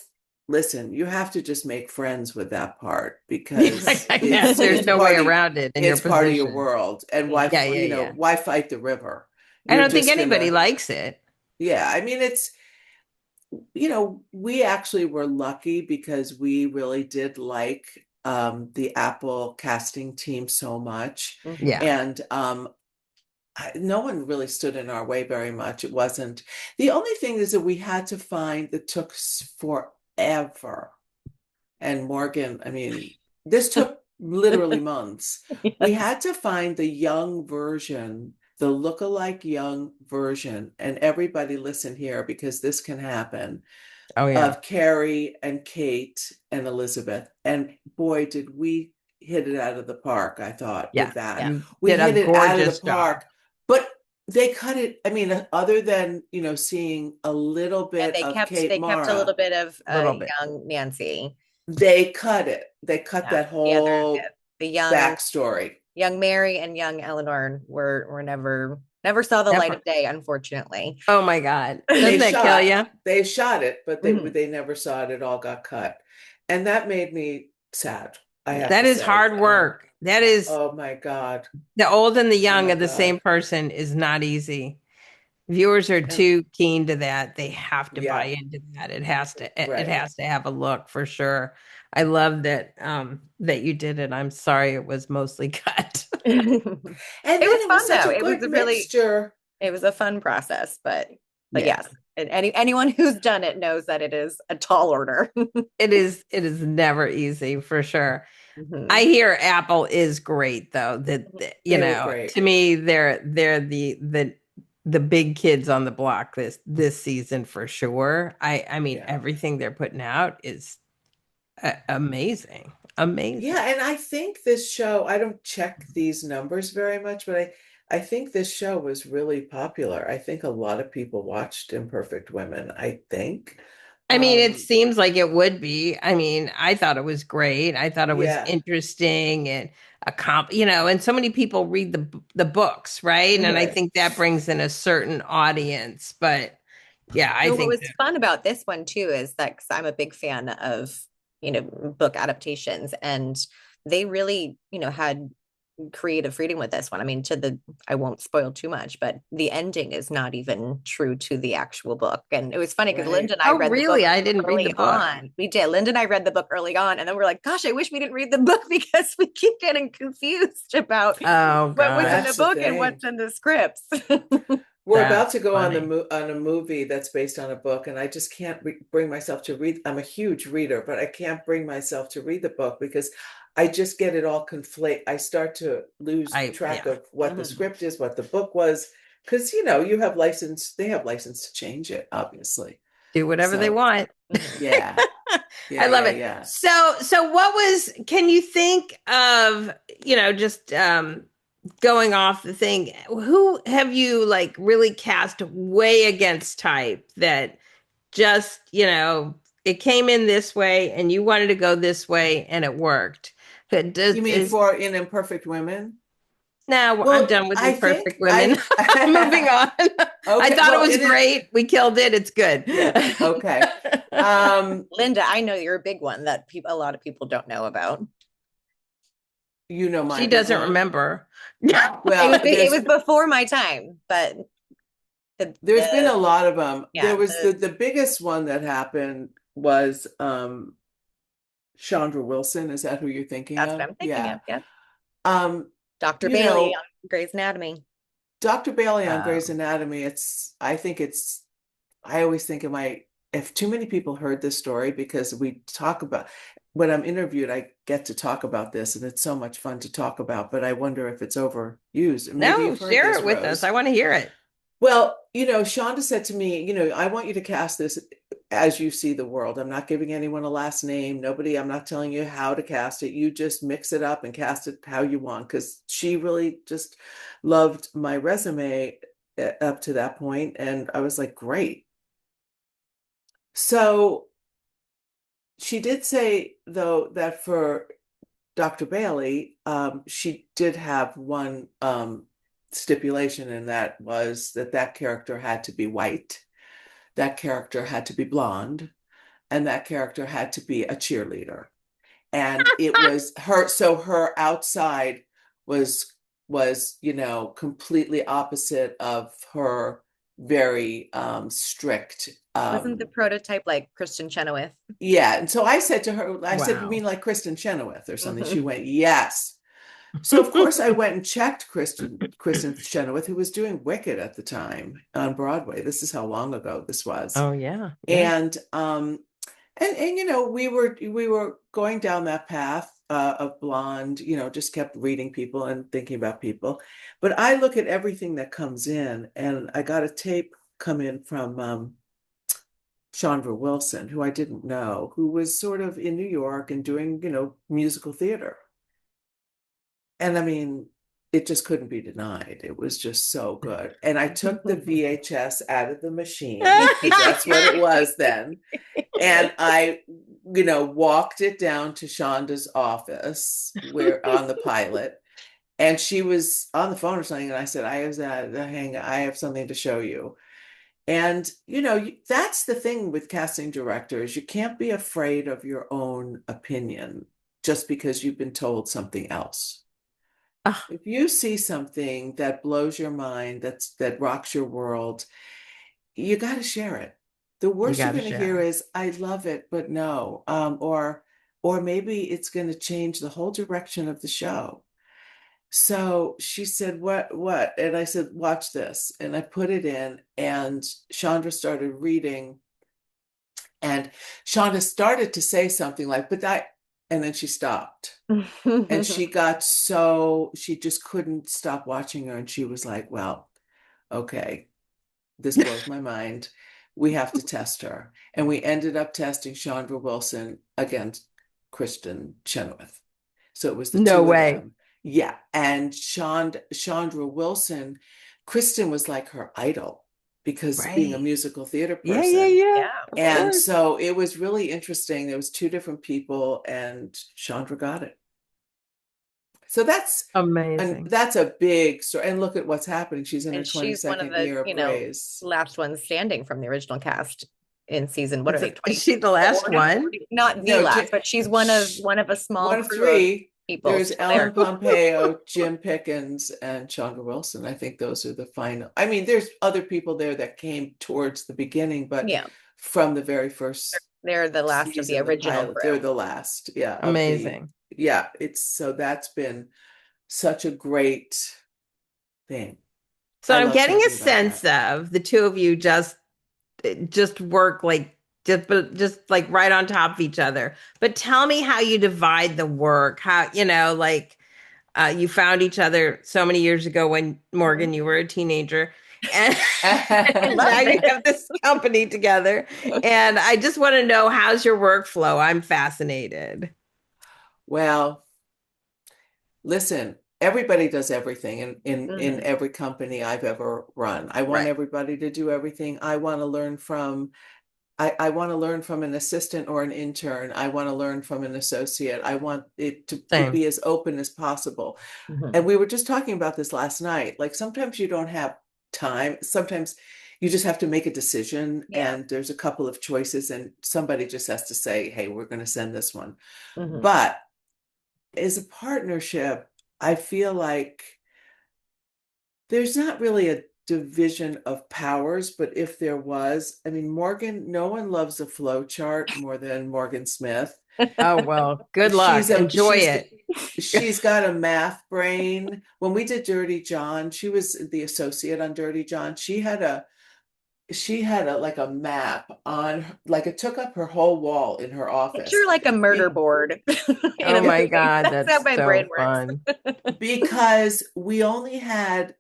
listen, you have to just make friends with that part because Yes, there's no way around it in your it's part of your position. world. And why, Yeah, yeah, yeah. why fight the river? I You're don't think just anybody gonna, likes it. yeah, I mean, we actually were lucky because we really did like the Apple casting team so much. Yeah. And no one really stood in our way very much. It wasn't, the only thing is that we had to find that took forever. And Morgan, I mean, this took literally months. We had to find the young version, the look-alike young version, and everybody listen here because this can happen, Oh, yeah. of Kerry and Kate and Elisabeth. And boy, did we hit it out of the park, I thought, Yeah. with that. You We did a hit it out of the gorgeous job. park, but they cut it. I mean, other than, seeing a little bit they of kept Kate a Mara, little bit of Little bit. young Nancy. they cut it. They cut Yeah. that whole The young backstory. young Mary and young Eleanor were never saw the light Never. of day, unfortunately. Oh my God. And Doesn't that kill you? they shot it, but Mhm. they never saw it. It all got cut. And that made me sad. I have That to is say. hard work. That is Oh my God. the old and the young my of the same God. person is not easy. Viewers are And too keen to that. They have to buy yeah, into that. It has to it right. has to have a look for sure. I love that that you did it. I'm sorry it was mostly cut. And It then was it was fun such though. a It was good a really mixture. it was a fun process, but Yeah. yes, and anyone who's done it knows that it is a tall order. It is never easy for sure. Mhm. I hear Apple is great though. That you They were know, great. to me they're the big kids on the block this season for sure. I mean Yeah. everything they're putting out is amazing. Amazing. Yeah, and I think this show, I don't check these numbers very much, but I think this show was really popular. I think a lot of people watched Imperfect Women, I think. I mean, it Um, seems like it would be. I mean, I thought it was great. I thought it was yeah, interesting and and so many people read the books, right? And I right. think that brings in a certain audience. But yeah, I So what think was fun about this one too is that because I'm a big fan of book adaptations, and they really had creative freedom with this one. I mean, I won't spoil too much, but the ending is not even true to the actual book. And it was funny because Right. Linda and I oh, read the book really? I didn't read the early book. on. We did. Linda and I read the book early on, and then we're like, gosh, I wish we didn't read the book because we keep getting confused about Oh, what was in God. the That's the book and thing. what's in the scripts. We're about That's to go on funny. on a movie that's based on a book, and I just can't bring myself to read. I'm a huge reader, but I can't bring myself to read the book because I just get it all conflate. I start to lose track Yeah. of what the Mhm. script is, what the book was, because you have license. They have license to change it, obviously. Do whatever they So want. yeah, I love it. yeah. So what can you think of, just going off the thing, who have you like really cast way against type that just, it came in this way and you wanted to go this way and it worked? You mean for in Imperfect Women? Now I'm Well, done with I Imperfect think Women. Moving on. I Okay, thought it well, was great. We killed it. It's good. Yeah, okay. Linda, I know you're a big one that a lot of people don't know about. My She big doesn't one. remember. Well, It was before my time, but there's been a lot of them. yeah, There was the biggest one that happened was Chandra Wilson. Is that who you're thinking that's of? what I'm thinking of. Yeah. Um, Dr. you Bailey know, on Grey's Anatomy. Dr. Bailey on Oh. Grey's Anatomy, I always think of if too many people heard this story, because we talk about, when I'm interviewed, I get to talk about this and it's so much fun to talk about, but I wonder if it's overused. Maybe No, you've heard share this, it with us. Rose. I want to hear it. Well, Shonda said to me, I want you to cast this as you see the world. I'm not giving anyone a last name. I'm not telling you how to cast it. You just mix it up and cast it how you want. Because she really just loved my resume up to that point. And I was like, great. So she did say, though, that for Dr. Bailey, she did have one stipulation, and that was that character had to be white, that character had to be blonde, and that character had to be a cheerleader. And it was her, so her outside was completely opposite of her very strict. Wasn't the prototype like Kristen Chenoweth? Yeah. And so I said to her, I said, you Wow. mean like Kristen Chenoweth or something? Mhm. She went, yes. So of course I went and checked Kristen Chenoweth, who was doing Wicked at the time on Broadway. This is how long ago this was. Oh yeah. And we were going down that path of blonde, just kept reading people and thinking about people. But I look at everything that comes in, and I got a tape come in from Chandra Wilson, who I didn't know, who was sort of in New York and doing, musical theater. And I mean, it just couldn't be denied. It was just so good. And I took the VHS out of the machine, because that's what it was then. And I, walked it down to Shonda's office on the pilot. And she was on the phone or something. And I said, I have something to show you. And, that's the thing with casting directors. You can't be afraid of your own opinion just because you've been told something else. If you see something that blows your mind, that rocks your world, you got to share it. The worst you're going to hear is, I love it, but no. Or maybe it's going to change the whole direction of the show. So she said, what? And I said, watch this. And I put it in, and Chandra started reading, and Chandra started to say something like, and then she stopped. And she just couldn't stop watching her. And she was like, well, okay, this blows my mind. We have to test her. And we ended up testing Chandra Wilson against Kristen Chenoweth. So it was the two of them. Yeah. And Chandra Wilson, Kristen was like her idol, because being a musical theater person. Yeah. And so it was really interesting. There was two different people, and Chandra got it. So that's amazing. And that's a big story. And look at what's happening. She's in her she's 22nd one of the, year of praise. last one standing from the original cast in season. What are they? Is she the last one? Not the last, but she's one of a small one of crew three people. There's Ellen Pompeo, Jim Pickens, and Chandra Wilson. I think those are the final. I mean, there's other people there that came towards the beginning, but from the very first, they're the last of the original crew. They're the last. Yeah. Amazing. That's been such a great thing. So I'm getting a sense of the two of you just work just like right on top of each other. But tell me how you divide the work. How, you found each other so many years ago when, Morgan, you were a teenager. And now you have this company together. And I just want to know, how's your workflow? I'm fascinated. Well, listen, everybody does everything in every company I've ever run. I want everybody to do everything. I want to learn from an assistant or an intern. I want to learn from an associate. I want it to be as open as possible. And we were just talking about this last night. Like, sometimes you don't have time. Sometimes you just have to make a decision, and there's a couple of choices, and somebody just has to say, hey, we're going to send this one. But as a partnership, I feel like there's not really a division of powers, but if there was, I mean, Morgan, no one loves a flow chart more than Morgan Smith. Oh, well, good luck. Enjoy it. She's got a math brain. When we did Dirty John, she was the associate on Dirty John. She had she had a map on, like, it took up her whole wall in her office. Picture like a murder Be- board in Oh a my movie. God, That's how that's my brain so works. fun. because we only had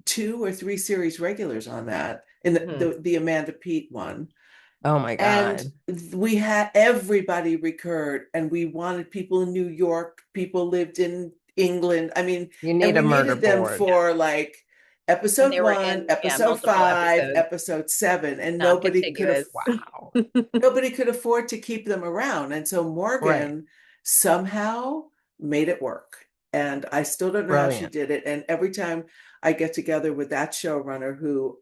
2 or 3 series regulars on that in Hmm. the Amanda Peet one. Oh my And God. we had everybody recurred, and we wanted people in New York, people lived in England. I mean, You and need we a murder needed them board. for like And episode they were 1, in, yeah, episode multiple 5, episodes, episode 7, and not contiguous. Wow. nobody could afford to keep them around. And so Right. Morgan somehow made it work. And I still don't know how she Brilliant. did it. And every time I get together with that showrunner who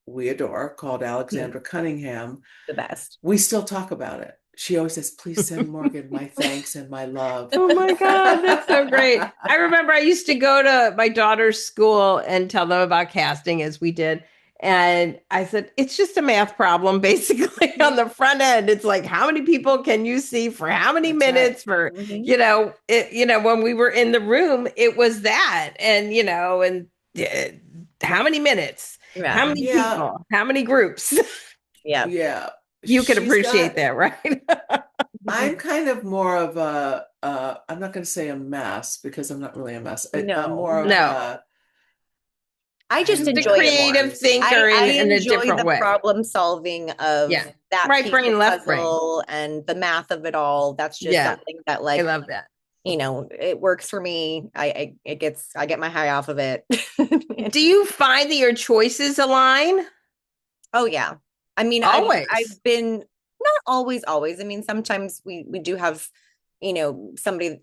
we adore, called Alexandra Cunningham, The best. we still talk about it. She always says, please send Morgan my thanks and my love. Oh my God, that's so great. I remember I used to go to my daughter's school and tell them about casting as we did. And I said, it's just a math problem, basically, on the front end. It's like, how many people can you see for how many That's right. minutes for, when we were in the room, it was that. And, how many minutes, Yeah. how many Yeah. people, how many groups? Yeah. Yeah. You can She's appreciate got, that, right? I'm kind of more of a, I'm not going to say a mess because I'm not really a mess. I'm No. more of No. a, I just The enjoy it more. creative thinker I in a enjoy different the way. problem solving of Yeah. that Right piece brain, of left brain. puzzle and the math of it all. That's just Yeah. something that, I like, love that. it works for me. I get my high off of it. Do you find that your choices align? Oh yeah. I mean, Always. I've been, not always. I mean, sometimes we do have, somebody,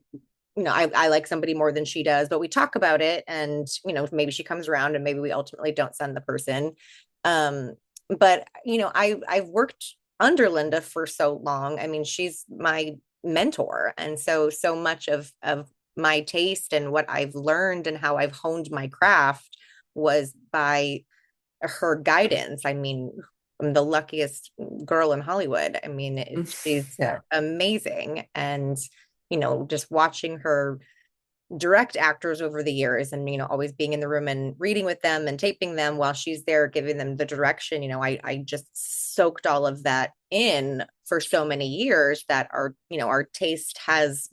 I like somebody more than she does, but we talk about it, and maybe she comes around and maybe we ultimately don't send the person. But I've worked under Linda for so long. I mean, she's my mentor, and so much of my taste and what I've learned and how I've honed my craft was by her guidance. I mean, I'm the luckiest girl in Hollywood. I mean, she's Yeah. amazing. And, just watching her direct actors over the years and, always being in the room and reading with them and taping them while she's there, giving them the direction, I just soaked all of that in for so many years that our taste has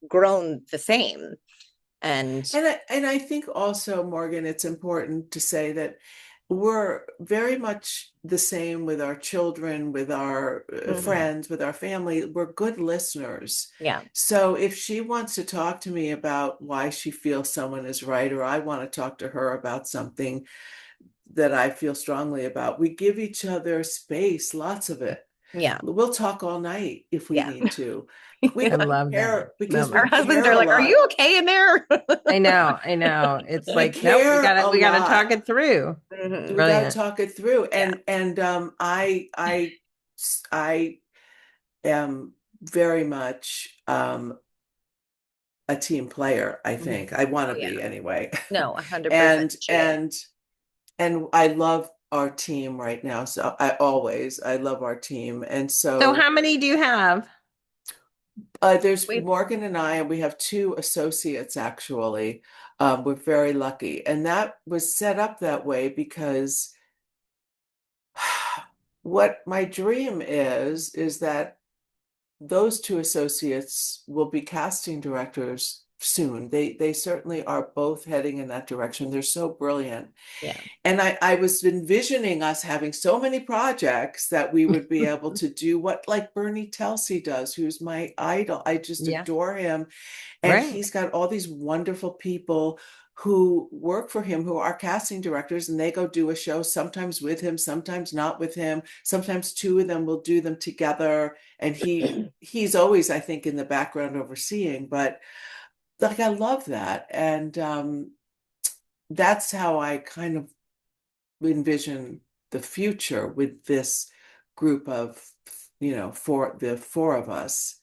grown the same. And I think also, Morgan, it's important to say that we're very much the same with our children, with our friends, with our family. We're good listeners. yeah. So if she wants to talk to me about why she feels someone is right, or I want to talk to her about something that I feel strongly about, we give each other space, lots of it. Yeah. We'll talk all night if we need to. We I love that. because Love we Our husbands care are a like, "Are lot. you okay in there?" I know. It's We like, nope, we care a gotta lot. talk it through. Mhm. We got to Brilliant. talk it through. Yeah. And I am very much a team player, I think. I want Oh to yeah. be anyway. No, 100% And she is. and I love our team right now. So I love our team. And So so how many do you have? there's We Morgan and I, and we have 2 associates actually. We're very lucky. And that was set up that way because what my dream is that those 2 associates will be casting directors soon. They certainly are both heading in that direction. They're so brilliant. yeah. And I was envisioning us having so many projects that we would be able to do what, like Bernie Telsey does, who's my idol. I just Yeah. adore him. And Right. he's got all these wonderful people who work for him, who are casting directors, and they go do a show, sometimes with him, sometimes not with him. Sometimes 2 of them will do them together. And he's always, I think, in the background overseeing, but like, I love that. And that's how I kind of envision the future with this group of, the 4 of us.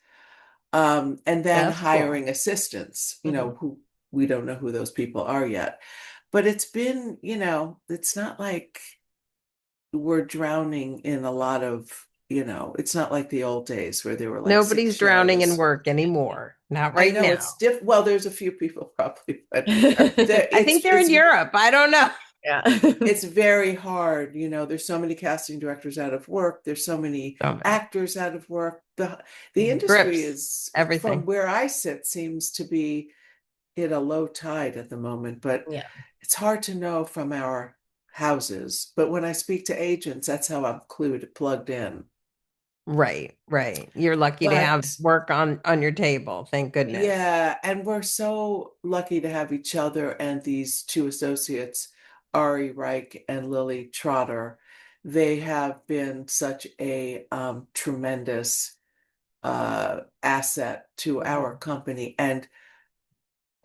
And then That's hiring cool. assistants, who we don't know who those people are yet. But it's been, it's not like we're drowning in a lot of, it's not like the old days where there were like 6 Nobody's drowning in shows. work anymore. Not I right know now. it's well, there's a few people probably, but I think they're in it's Europe. I don't know. Yeah. it's very hard. You know, there's so many casting directors out of work. There's so many So many. actors out of work. The industry Grips, is, from everything. where I sit, seems to be hit a low tide at the moment, but Yeah. it's hard to know from our houses. But when I speak to agents, that's how I'm plugged in. Right, right. You're lucky to have But work on your table. Thank goodness. yeah, and we're so lucky to have each other and these two associates, Ari Reich and Lily Trotter. They have been such a tremendous asset to our Mhm. company. And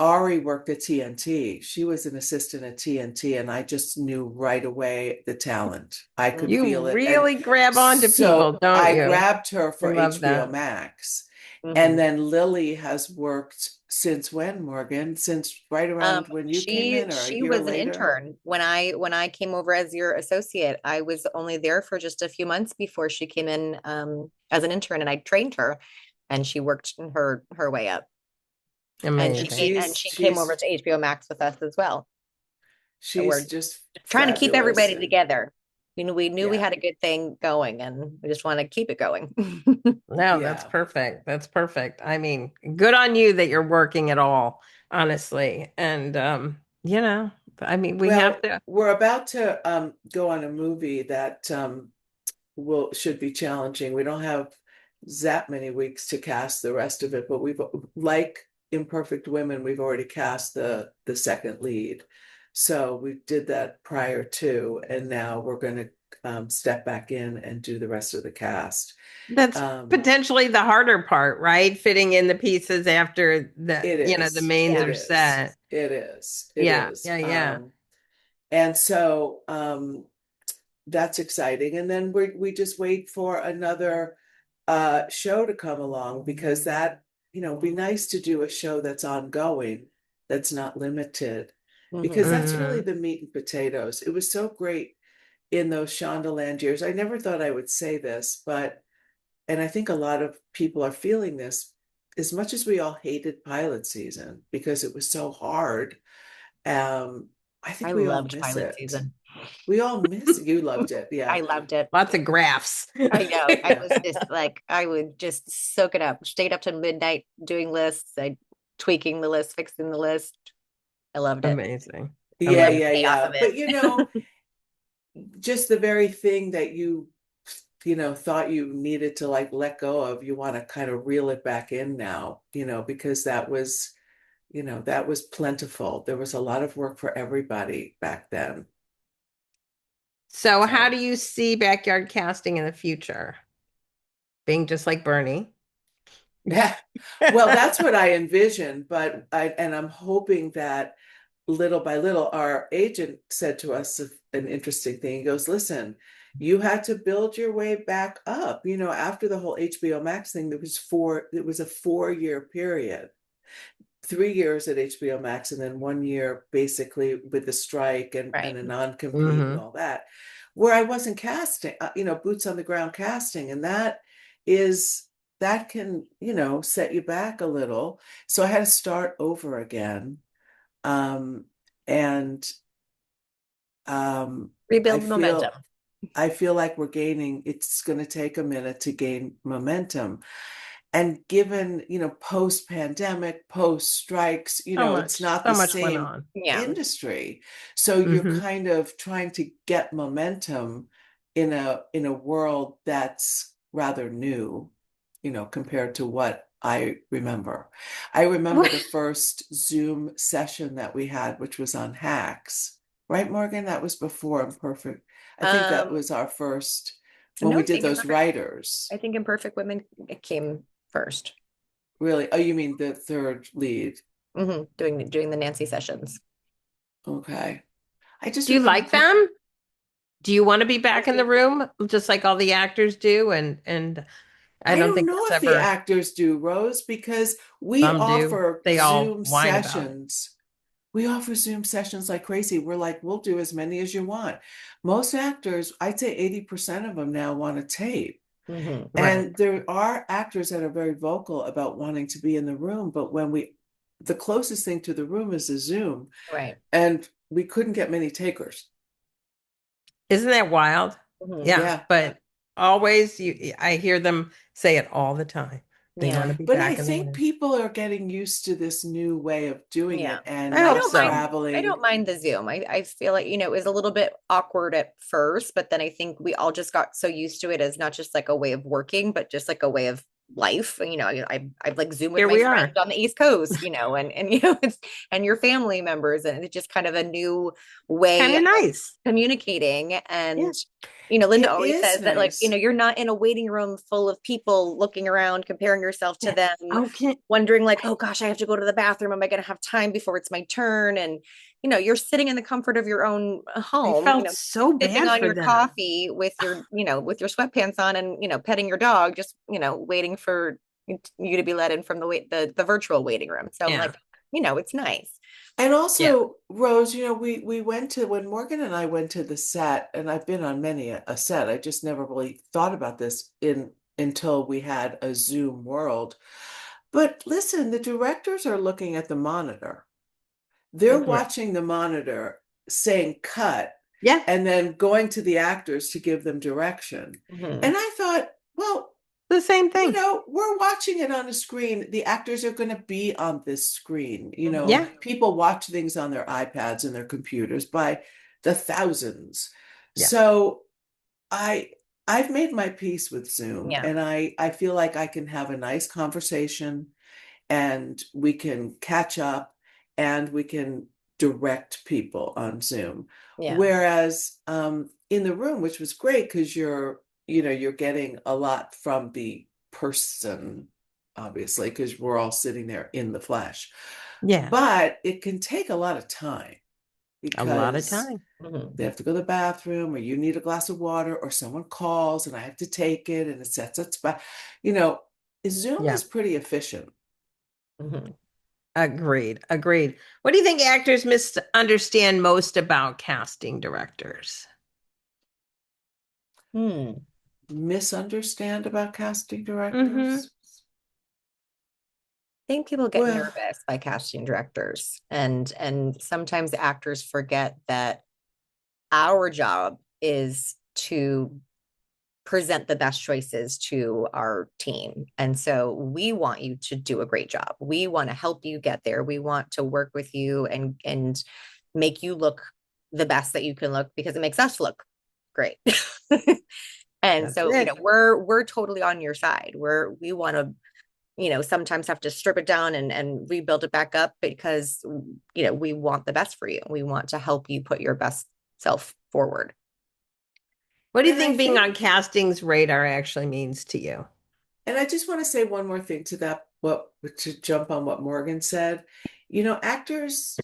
Ari worked at TNT. She was an assistant at TNT, and I just knew right away the talent. I could You feel it. And really grab onto people, so don't I you? grabbed her I for love HBO that. Max. And Mhm. then Lily has worked since when, Morgan? Since right around when you came in, or a She year was an later? intern when I came over as your associate. I was only there for just a few months before she came in as an intern, and I trained her, and she worked her way up. And And Amazing. she's she came over she's to HBO Max with us as well. And she's we're just trying to keep fabulous. everybody And together. You know, we knew we yeah, had a good thing going, and we just want to keep it going. No, that's yeah. perfect. That's perfect. I mean, good on you that you're working at all, honestly. And I mean, we have Well, to. we're about to go on a movie that will should be challenging. We don't have that many weeks to cast the rest of it, but we've, like Imperfect Women, we've already cast the second lead. So we did that prior to, and now we're going to step back in and do the rest of the cast. That's Um, potentially the harder part, right? Fitting in the pieces after it the is, mains it are is, set. it is, it Yeah, is. yeah, yeah. And so that's exciting. And then we just wait for another show to come along, because that, be nice to do a show that's ongoing, that's not limited, because Mhm. that's really Hmm. the meat and potatoes. It was so great in those Shondaland years. I never thought I would say this, but, and I think a lot of people are feeling this, as much as we all hated pilot season because it was so hard, um, I I think we all loved miss pilot it. season. We all miss it. You loved it. I Yeah. loved it. Lots of graphs. I know. I Yeah. was just like, I would just soak it up. Stayed up to midnight doing lists, I tweaking the list, fixing the list. I loved it. Amazing. I Yeah, loved Amazing. yeah, the chaos of yeah. But it. just the very thing that thought you needed to like let go of, you want to kind of reel it back in now, because that was plentiful. There was a lot of work for everybody back then. So, how So do you see backyard casting in the future? Being just like Bernie. yeah. Well, that's what I envision, but I'm hoping that little by little, our agent said to us an interesting thing. He goes, listen, you had to build your way back up. After the whole HBO Max thing, it was a 4-year period, 3 years at HBO Max, and then 1 year basically with the strike and Right. a non-compete and Hmm. all that, where I wasn't casting, boots on the ground casting. And is that can, set you back a little. So I had to start over again. Um, and I Rebuild momentum. feel I feel like it's going to take a minute to gain momentum. And given, post pandemic, post strikes, it's not So the much went same on. Yeah. industry. So you're Hmm. kind of trying to get momentum in a world that's rather new, compared to what I remember. I remember the first Zoom session that we had, which was on hacks, right, Morgan? That was before Imperfect. I think that Um, was our first, when no, we I did think those I writers. think Imperfect Women came first. Really? Oh, you mean the third lead? Doing the Nancy sessions. Okay. I just Do you remember like them? Do you want to be back in the room just like all the actors do? And I I don't don't think know that's if the ever, actors do, Rose, because we some do. offer They all Zoom whine about it. sessions. We offer Zoom sessions like crazy. We're like, we'll do as many as you want. Most actors, I'd say 80% of them now want to tape. Right. And there are actors that are very vocal about wanting to be in the room, but the closest thing to the room is a Zoom. Right. And we couldn't get many takers. Isn't that wild? Mhm. Yeah, Yeah. but always I hear them say it all the time. They Yeah. want to be But I back in the think ring. people are getting used to this new way of doing Yeah. it and I I hope not don't so. mind. I traveling. don't mind the Zoom. I feel like, it was a little bit awkward at first, but then I think we all just got so used to it as not just like a way of working, but just like a way of life. I've like Zoom with Here my we friends are. on the East Coast, and it's and your family members, and it's just kind of a new Kind way of of nice. communicating. Yeah. And Linda It always is says that, like, nice. you're not in a waiting room full of people looking around, comparing yourself to them, Okay. wondering like, oh gosh, I have to go to the bathroom. Am I going to have time before it's my turn? And you're sitting in the comfort of your own I home, felt so sipping bad on for your them. coffee with your sweatpants on, and petting your dog, just waiting for you to be let in from the virtual waiting room. So I'm Yeah. like, it's nice. And Yeah. also, Rose, we went to, when Morgan and I went to the set, and I've been on many a set, I just never really thought about this until we had a Zoom world. But listen, the directors are looking at the monitor. They're Right. watching the monitor, saying cut, Yeah. and then going to the actors to give them direction. Mhm. And I thought, well, The same thing. we're watching it on a screen. The actors are going to be on this screen. Yeah. People watch things on their iPads and their computers by the thousands. Yeah. So I've made my peace with Zoom, Yeah. and I feel like I can have a nice conversation, and we can catch up, and we can direct people on Zoom. Yeah. Whereas in the room, which was great because you're getting a lot from the person, obviously, because we're all sitting there in the flesh. Yeah. But it can take a lot of time A lot of because time. Mhm. they have to go to the bathroom, or you need a glass of water, or someone calls and I have to take it, and it sets us back. Zoom Yeah. is pretty efficient. Mhm. Agreed. Agreed. What do you think actors misunderstand most about casting directors? Hmm. Misunderstand about casting Mm-hmm. directors? I think people get Well, nervous by casting directors, and sometimes actors forget that our job is to present the best choices to our team. And so we want you to do a great job. We want to help you get there. We want to work with you and make you look the best that you can look, because it makes us look great. And That's so, it. we're totally on your side. We want to, sometimes have to strip it down and rebuild it back up, because, we want the best for you. We want to help you put your best self forward. What do you and I think being think, on casting's radar actually means to you? and I just want to say one more thing to that, to jump on what Morgan said. Actors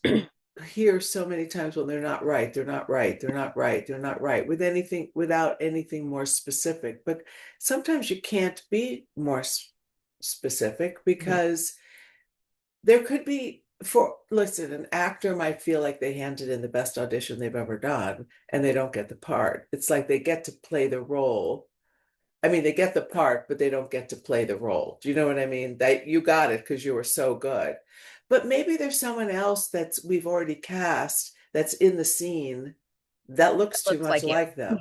hear so many times, well, they're not right, they're not right, they're not right, they're not right, without anything more specific. But sometimes you can't be more specific, because there could be, listen, an actor might feel like they handed in the best audition they've ever done, and they don't get the part. It's like they get to play the role. I mean, they get the part, but they don't get to play the role. Do you know what I mean? That you got it because you were so good. But maybe there's someone else we've already cast, that's in the scene, that looks too Looks much like you. like them.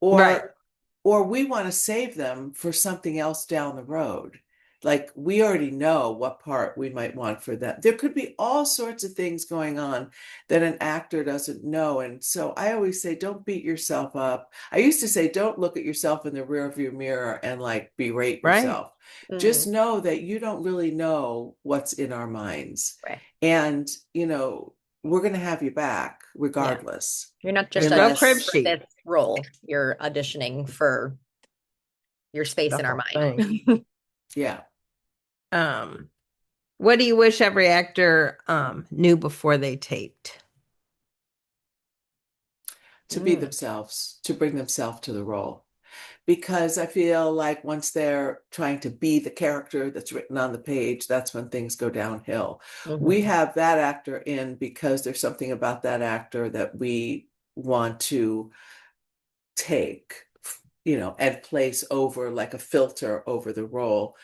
Right. Or we want to save them for something else down the road. Like, we already know what part we might want for them. There could be all sorts of things going on that an actor doesn't know. And so I always say, don't beat yourself up. I used to say, don't look at yourself in the rearview mirror and like berate Right. yourself. Just Mhm. know that you don't really know what's in our minds. Right. And, we're going to have you back Yeah. regardless. You're not just There's no crib Unless, auditioning for sheet. this role. You're auditioning for your space The in our whole thing. mind. yeah, Um, what do you wish every actor knew before they taped? to be Mm. themselves, to bring themselves to the role. Because I feel like once they're trying to be the character that's written on the page, that's when things go downhill. We Mhm. have that actor in because there's something about that actor that we want to take, and place over, like a filter over the role.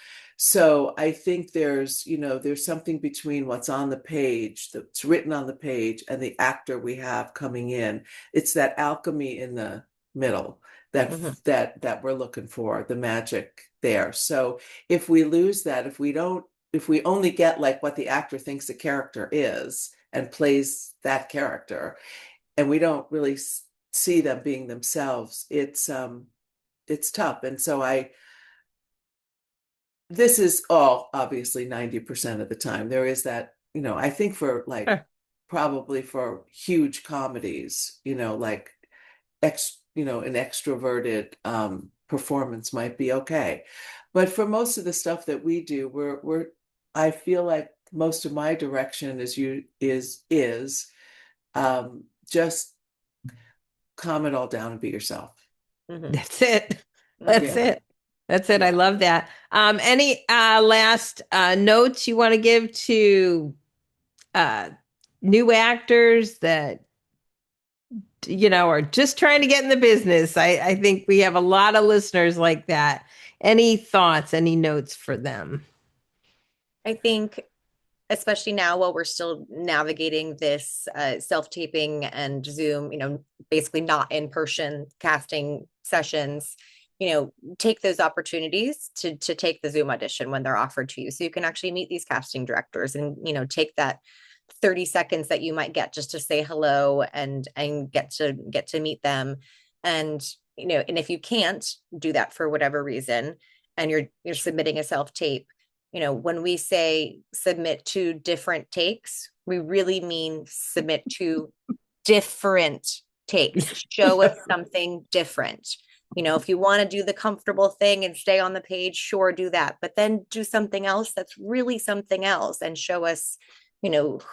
So I think there's, there's something between what's on the page, that's written on the page, and the actor we have coming in. It's that alchemy in the middle that Mhm. that we're looking for, the magic there. So if we lose that, if we only get like what the actor thinks the character is and plays that character, and we don't really see them being themselves, it's tough. And so this is all obviously 90% of the time. There is that, I think for like Sure. probably for huge comedies, like an extroverted performance might be okay. But for most of the stuff that we do, we're I feel like most of my direction is just calm it all down and be yourself. Mhm. That's it. That's Yeah. it. That's it. I Yeah. love that. Any last notes you want to give to uh, new actors that are just trying to get in the business? I think we have a lot of listeners like that. Any thoughts? Any notes for them? I think, especially now while we're still navigating this self-taping and Zoom, basically not in-person casting sessions, take those opportunities to take the Zoom audition when they're offered to you. So you can actually meet these casting directors and, take that 30 seconds that you might get just to say hello and get to meet them. And, and if you can't do that for whatever reason, and you're submitting a self-tape, when we say submit to different takes, we really mean submit to different takes. Show us something different. If you want to do the comfortable thing and stay on the page, sure, do that. But then do something else that's really something else and show us,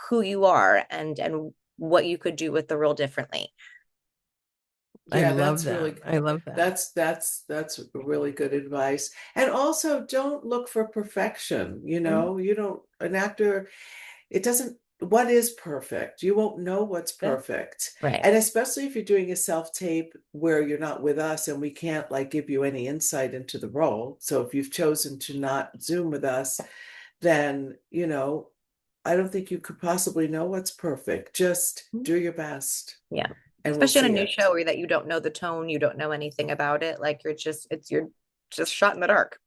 who you are and what you could do with the role differently. I Yeah, love that's that. really I love that. that's really good advice. And also don't look for perfection, Mhm. you don't an actor, it doesn't what is perfect? You won't know what's Yeah. perfect. Right. And especially if you're doing a self-tape where you're not with us and we can't like give you any insight into the role. So if you've chosen to not Zoom with us, then, I don't think you could possibly know what's perfect. Just do your best Yeah. and we'll Especially on a see new it. show where that you don't know the tone, you don't know anything about it. Like you're just shot in the dark.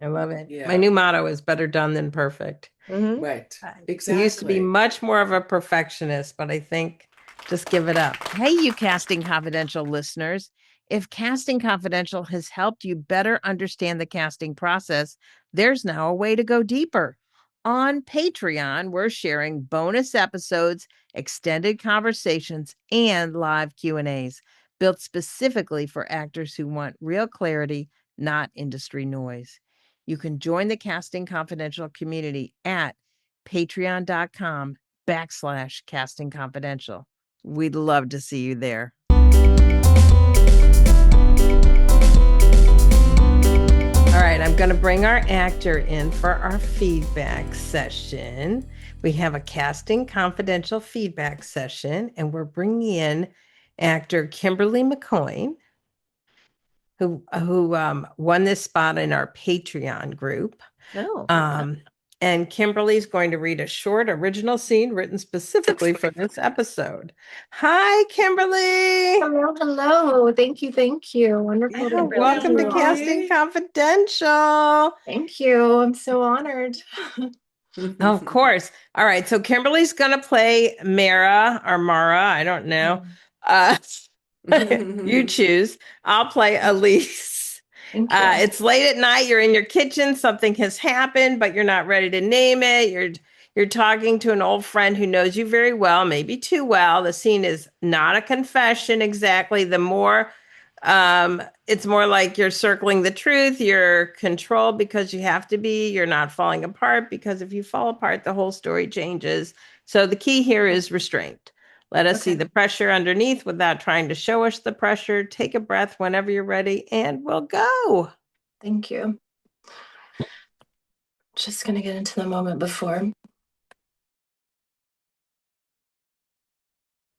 I love it. My Yeah, new motto is better done than perfect. Mhm. right. I used to be Exactly. much more of a perfectionist, but I think just give it up. Hey, you Casting Confidential listeners. If Casting Confidential has helped you better understand the casting process, there's now a way to go deeper. On Patreon, we're sharing bonus episodes, extended conversations, and live Q&As built specifically for actors who want real clarity, not industry noise. You can join the Casting Confidential community at patreon.com/casting confidential. We'd love to see you there. All right, I'm going to bring our actor in for our feedback session. We have a Casting Confidential feedback session, and we're bringing in actor Kimberly McCoy, who won this spot in our Patreon group. Oh. And Kimberly's going to read a short original scene written specifically for this episode. Hi, Kimberly. Hello, hello. Thank you, thank you. Wonderful Yeah, to meet welcome to you all. Casting Confidential. Thank you. I'm so honored. Of course. All right. So Kimberly's going to play Mara or Mara. I don't know. Uh, you choose. I'll play Elise. Thank you. It's late at night. You're in your kitchen. Something has happened, but you're not ready to name it. You're talking to an old friend who knows you very well, maybe too well. The scene is not a confession exactly. It's more like you're circling the truth. You're controlled because you have to be. You're not falling apart because if you fall apart, the whole story changes. So the key here is restraint. Let us see Okay. the pressure underneath without trying to show us the pressure. Take a breath whenever you're ready, and we'll go. Thank you. Just going to get into the moment before.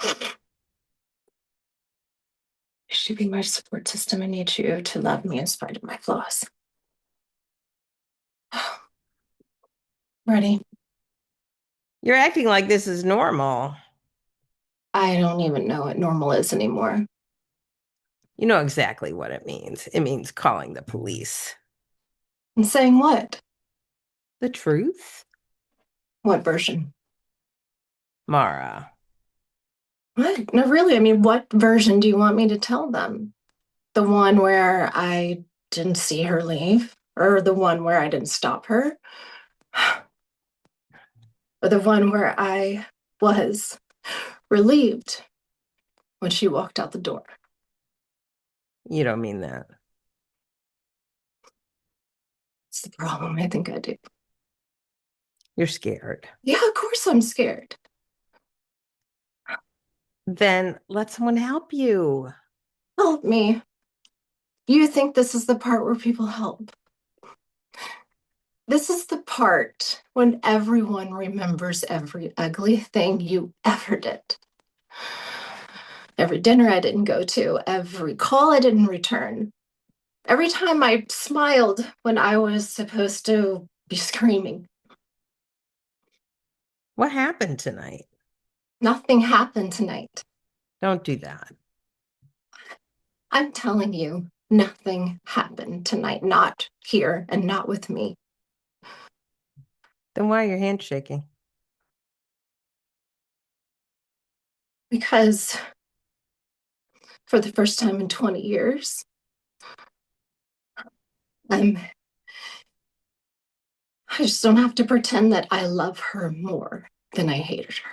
You should be my support system. I need you to love me in spite of my flaws. Ready? You're acting like this is normal. I don't even know what normal is anymore. You know exactly what it means. It means calling the police. And saying what? The truth? What version? Mara, What? No, really. I mean, what version do you want me to tell them? The one where I didn't see her leave? Or the one where I didn't stop her? Or the one where I was relieved when she walked out the door? you don't mean that. It's the problem. I think I do. You're scared. Yeah, of course I'm scared. Then let someone help you. Help me. You think this is the part where people help? This is the part when everyone remembers every ugly thing you ever did. Every dinner I didn't go to, every call I didn't return, every time I smiled when I was supposed to be screaming. What happened tonight? Nothing happened tonight. Don't do that. I'm telling you, nothing happened tonight. Not here and not with me. Then why are your hands shaking? Because for the first time in 20 years, I just don't have to pretend that I love her more than I hated her.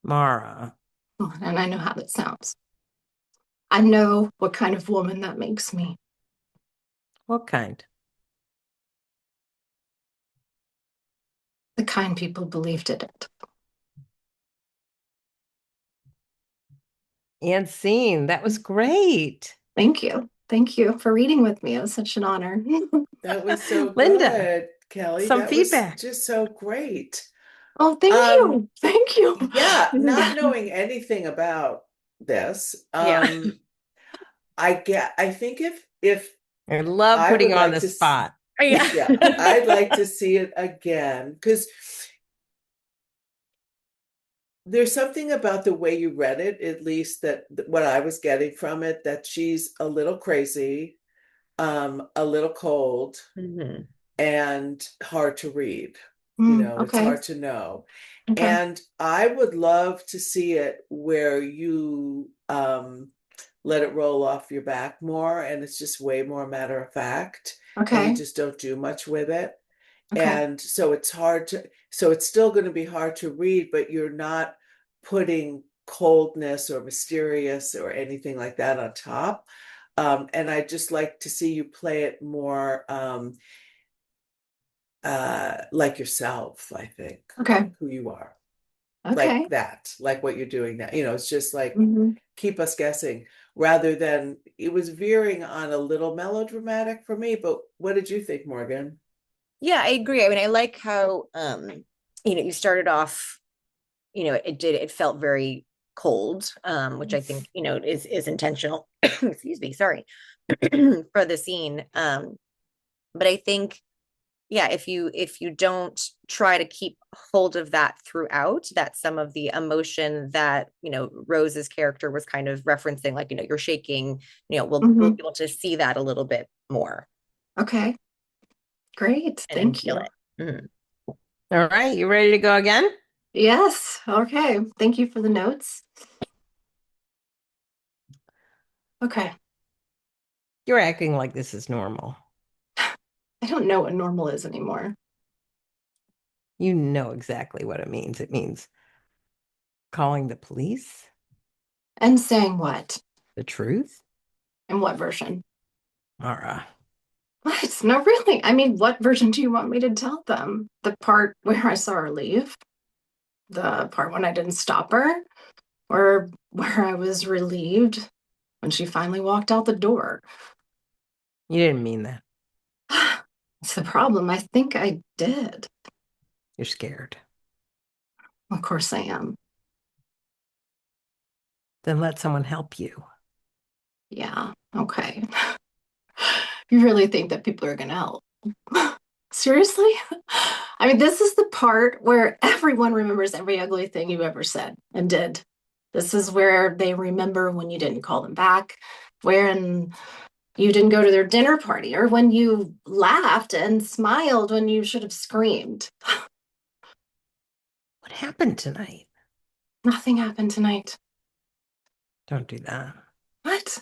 Mara, And I know how that sounds. I know what kind of woman that makes me. what kind? The kind people believe did it. And scene. That was great. Thank you. Thank you for reading with me. It was such an honor. That was so Linda, good, Kelly. some That was feedback. just so great. Oh, thank you. Thank you. Yeah, not knowing anything about this, Yeah. I think if I love I putting would you on like the to spot. Yeah. yeah, I'd like to see it again because there's something about the way you read it, at least that what I was getting from it, that she's a little crazy, a little cold, Mhm. and hard to read. You know, it's Okay. hard to know. Okay. And I would love to see it where you let it roll off your back more and it's just way more matter of fact and you Okay. just don't do much with it. Okay. And so it's still going to be hard to read, but you're not putting coldness or mysterious or anything like that on top. And I just like to see you play it more like yourself, I think, Okay. who you are. Okay. Like that, like what you're doing now. You know, it's just like Mhm. keep us guessing rather than it was veering on a little melodramatic for me. But what did you think, Morgan? Yeah, I agree. I mean, I like how you started off, it felt very cold, which I think, is intentional. Excuse me, sorry. For the scene. But I think, yeah, if you don't try to keep hold of that throughout, that some of the emotion that, Rose's character was kind of referencing, like, you're shaking, we'll Mhm. be able to see that a little bit more Okay. Great. and Thank feel you. it. Mhm. All right, you ready to go again? Yes. Okay. Thank you for the notes. Okay. You're acting like this is normal. I don't know what normal is anymore. You know exactly what it means. It means calling the police, And saying what? the truth. And what version? Mara, What? No, really. I mean, what version do you want me to tell them? The part where I saw her leave? The part when I didn't stop her? Or where I was relieved when she finally walked out the door? you didn't mean that. It's the problem. I think I did. You're scared. Of course I am. Then let someone help you. Yeah. Okay. You really think that people are going to help? Seriously? I mean, this is the part where everyone remembers every ugly thing you ever said and did. This is where they remember when you didn't call them back, when you didn't go to their dinner party, or when you laughed and smiled when you should have screamed. What happened tonight? Nothing happened tonight. Don't do that. What?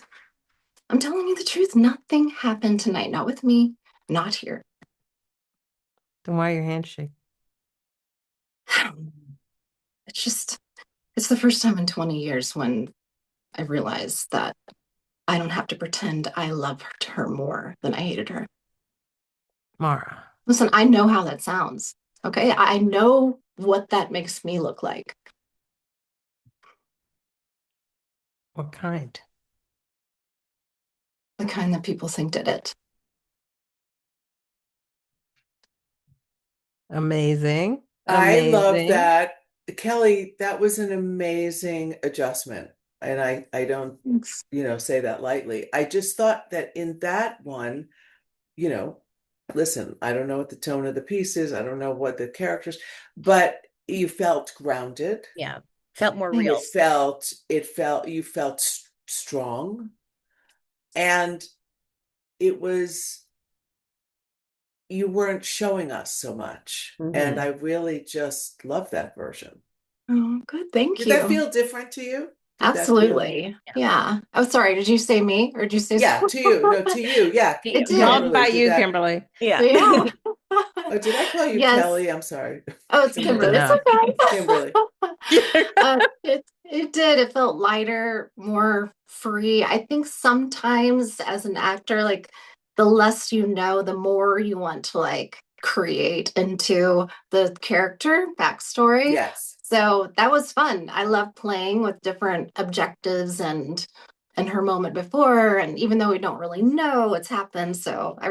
I'm telling you the truth. Nothing happened tonight. Not with me. Not here. Then why your handshake? It's the first time in 20 years when I realized that I don't have to pretend I loved her more than I hated her. Mara. Listen, I know how that sounds. Okay. I know what that makes me look like. What kind? The kind that people think did it. Amazing. I love Amazing. that. Kelly, that was an amazing adjustment. And I don't, Thanks. say that lightly. I just thought that in that one, listen, I don't know what the tone of the piece is. I don't know what the characters, but you felt grounded. Yeah. Felt more Thank real. You felt strong. And it was, you weren't showing us so much. And I really just love that version. Oh, good. Thank Did you. that feel different to you? Did that feel- Absolutely. Yeah. Oh, sorry. Did you say me or did you say Yeah, to you. No, to you. Yeah. To you. It did. Loved by did you, that- Kimberly. Yeah. Yeah. Oh, did I call you Yes. Kelly? I'm sorry. Oh, it's Kimberly. It's No. okay. Kimberly. It did. It felt lighter, more free. I think sometimes as an actor, like the less you know, the more you want to like create into the character backstory. Yes. So that was fun. I love playing with different objectives and her moment before, and even though we don't really know what's happened, so I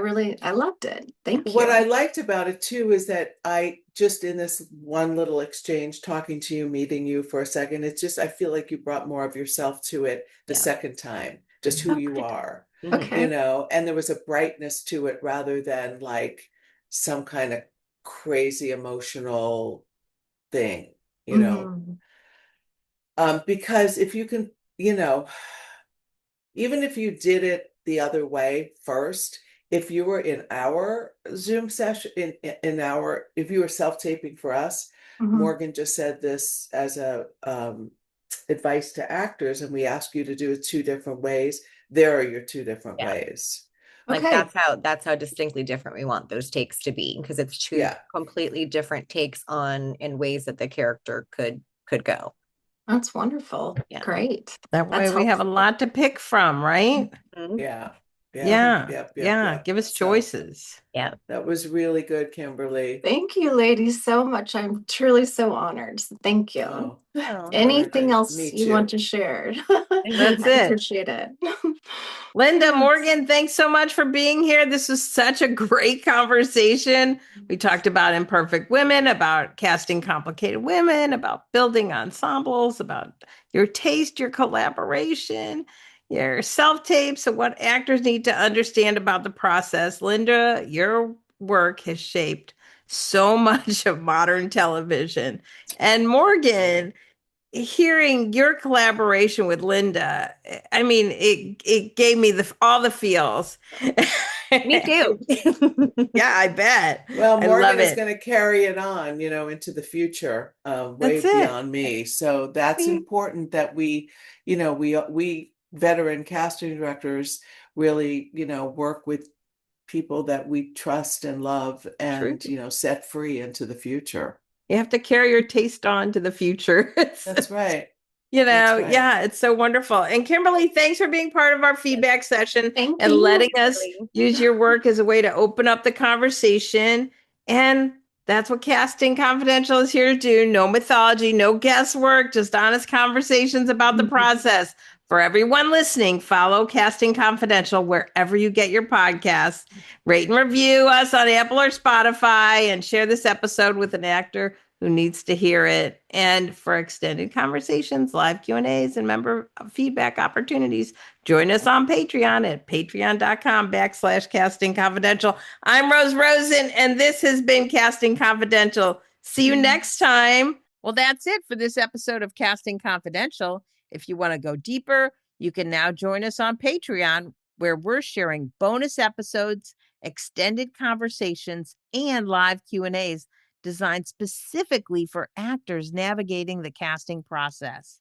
loved it. Thank What you. I liked about it too is that I just in this one little exchange, talking to you, meeting you for a second, it's just I feel like you brought more of yourself to it the Yeah. second time, just who you Okay. are, Okay. and there was a brightness to it rather than like some kind of crazy emotional thing, Mhm. because if you can, even if you did it the other way first, if you were in our Zoom session, if you were self-taping for us, Mhm. Morgan just said this as a advice to actors, and we ask you to do it two different ways. There are your two different Yeah. ways. Like Okay. that's how distinctly different we want those takes to be, because it's two Yeah. completely different takes on in ways that the character could go. That's wonderful. Yeah. Great. That way That's we have a helpful. lot to pick from, right? Mhm. Yeah. Yeah. Give us So, choices. Yeah. that was really good, Kimberly. Thank you, ladies, so much. I'm truly so honored. So thank you. Oh, Oh. Anything honored to else meet you you. want to share? That's I it. appreciate it. Linda, Morgan, thanks so much for being here. This was such a great conversation. We talked about imperfect women, about casting complicated women, about building ensembles, about your taste, your collaboration, your self tapes, and what actors need to understand about the process. Linda, your work has shaped so much of modern television. And Morgan, hearing your collaboration with Linda, I mean, it gave me all the feels. Me too. Yeah, I bet. Well, I Morgan love is it. going to carry it on, into the future, way That's it. beyond me. So that's important that we veteran casting directors really, work with people that we trust and love and, True. set free into the future. You have to carry your taste on to the future. That's right. Yeah, right. it's so wonderful. And Kimberly, thanks for being part of our feedback session Thank and you. letting us Really. use your work as a way to open up the conversation. And that's what Casting Confidential is here to do. No mythology, no guesswork, just honest conversations about the process. For everyone listening, follow Casting Confidential wherever you get your podcasts. Rate and review us on Apple or Spotify and share this episode with an actor who needs to hear it. And for extended conversations, live Q&As, and member feedback opportunities, join us on Patreon at patreon.com/Casting Confidential. I'm Rose Rosen, and this has been Casting Confidential. See you next time. Well, that's it for this episode of Casting Confidential. If you want to go deeper, you can now join us on Patreon, where we're sharing bonus episodes, extended conversations, and live Q&As designed specifically for actors navigating the casting process.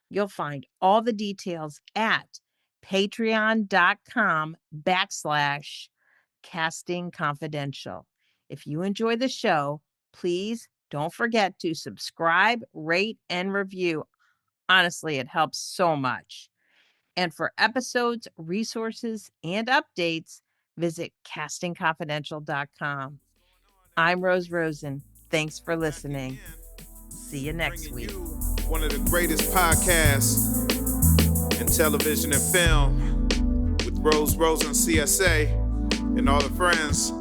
You'll find all the details at patreon.com/Casting Confidential. If you enjoy the show, please don't forget to subscribe, rate, and review. Honestly, it helps so much. And for episodes, resources, and updates, visit castingconfidential.com. I'm Rose Rosen. Thanks for listening. See you next week. One of the greatest podcasts in television and film with Rose Rosen, CSA, and all the friends.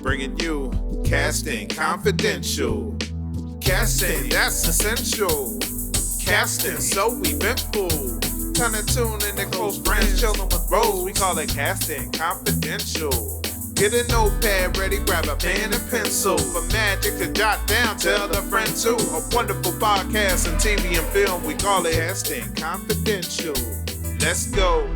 Bringing you Casting Confidential. Casting, that's essential. Casting, so eventful. Time to tune in to close friends, chilling with Rose. We call it Casting Confidential. Get a notepad ready, grab a pen and pencil. For magic to jot down, tell a friend too. A wonderful podcast in TV and film, we call it Casting Confidential. Let's go.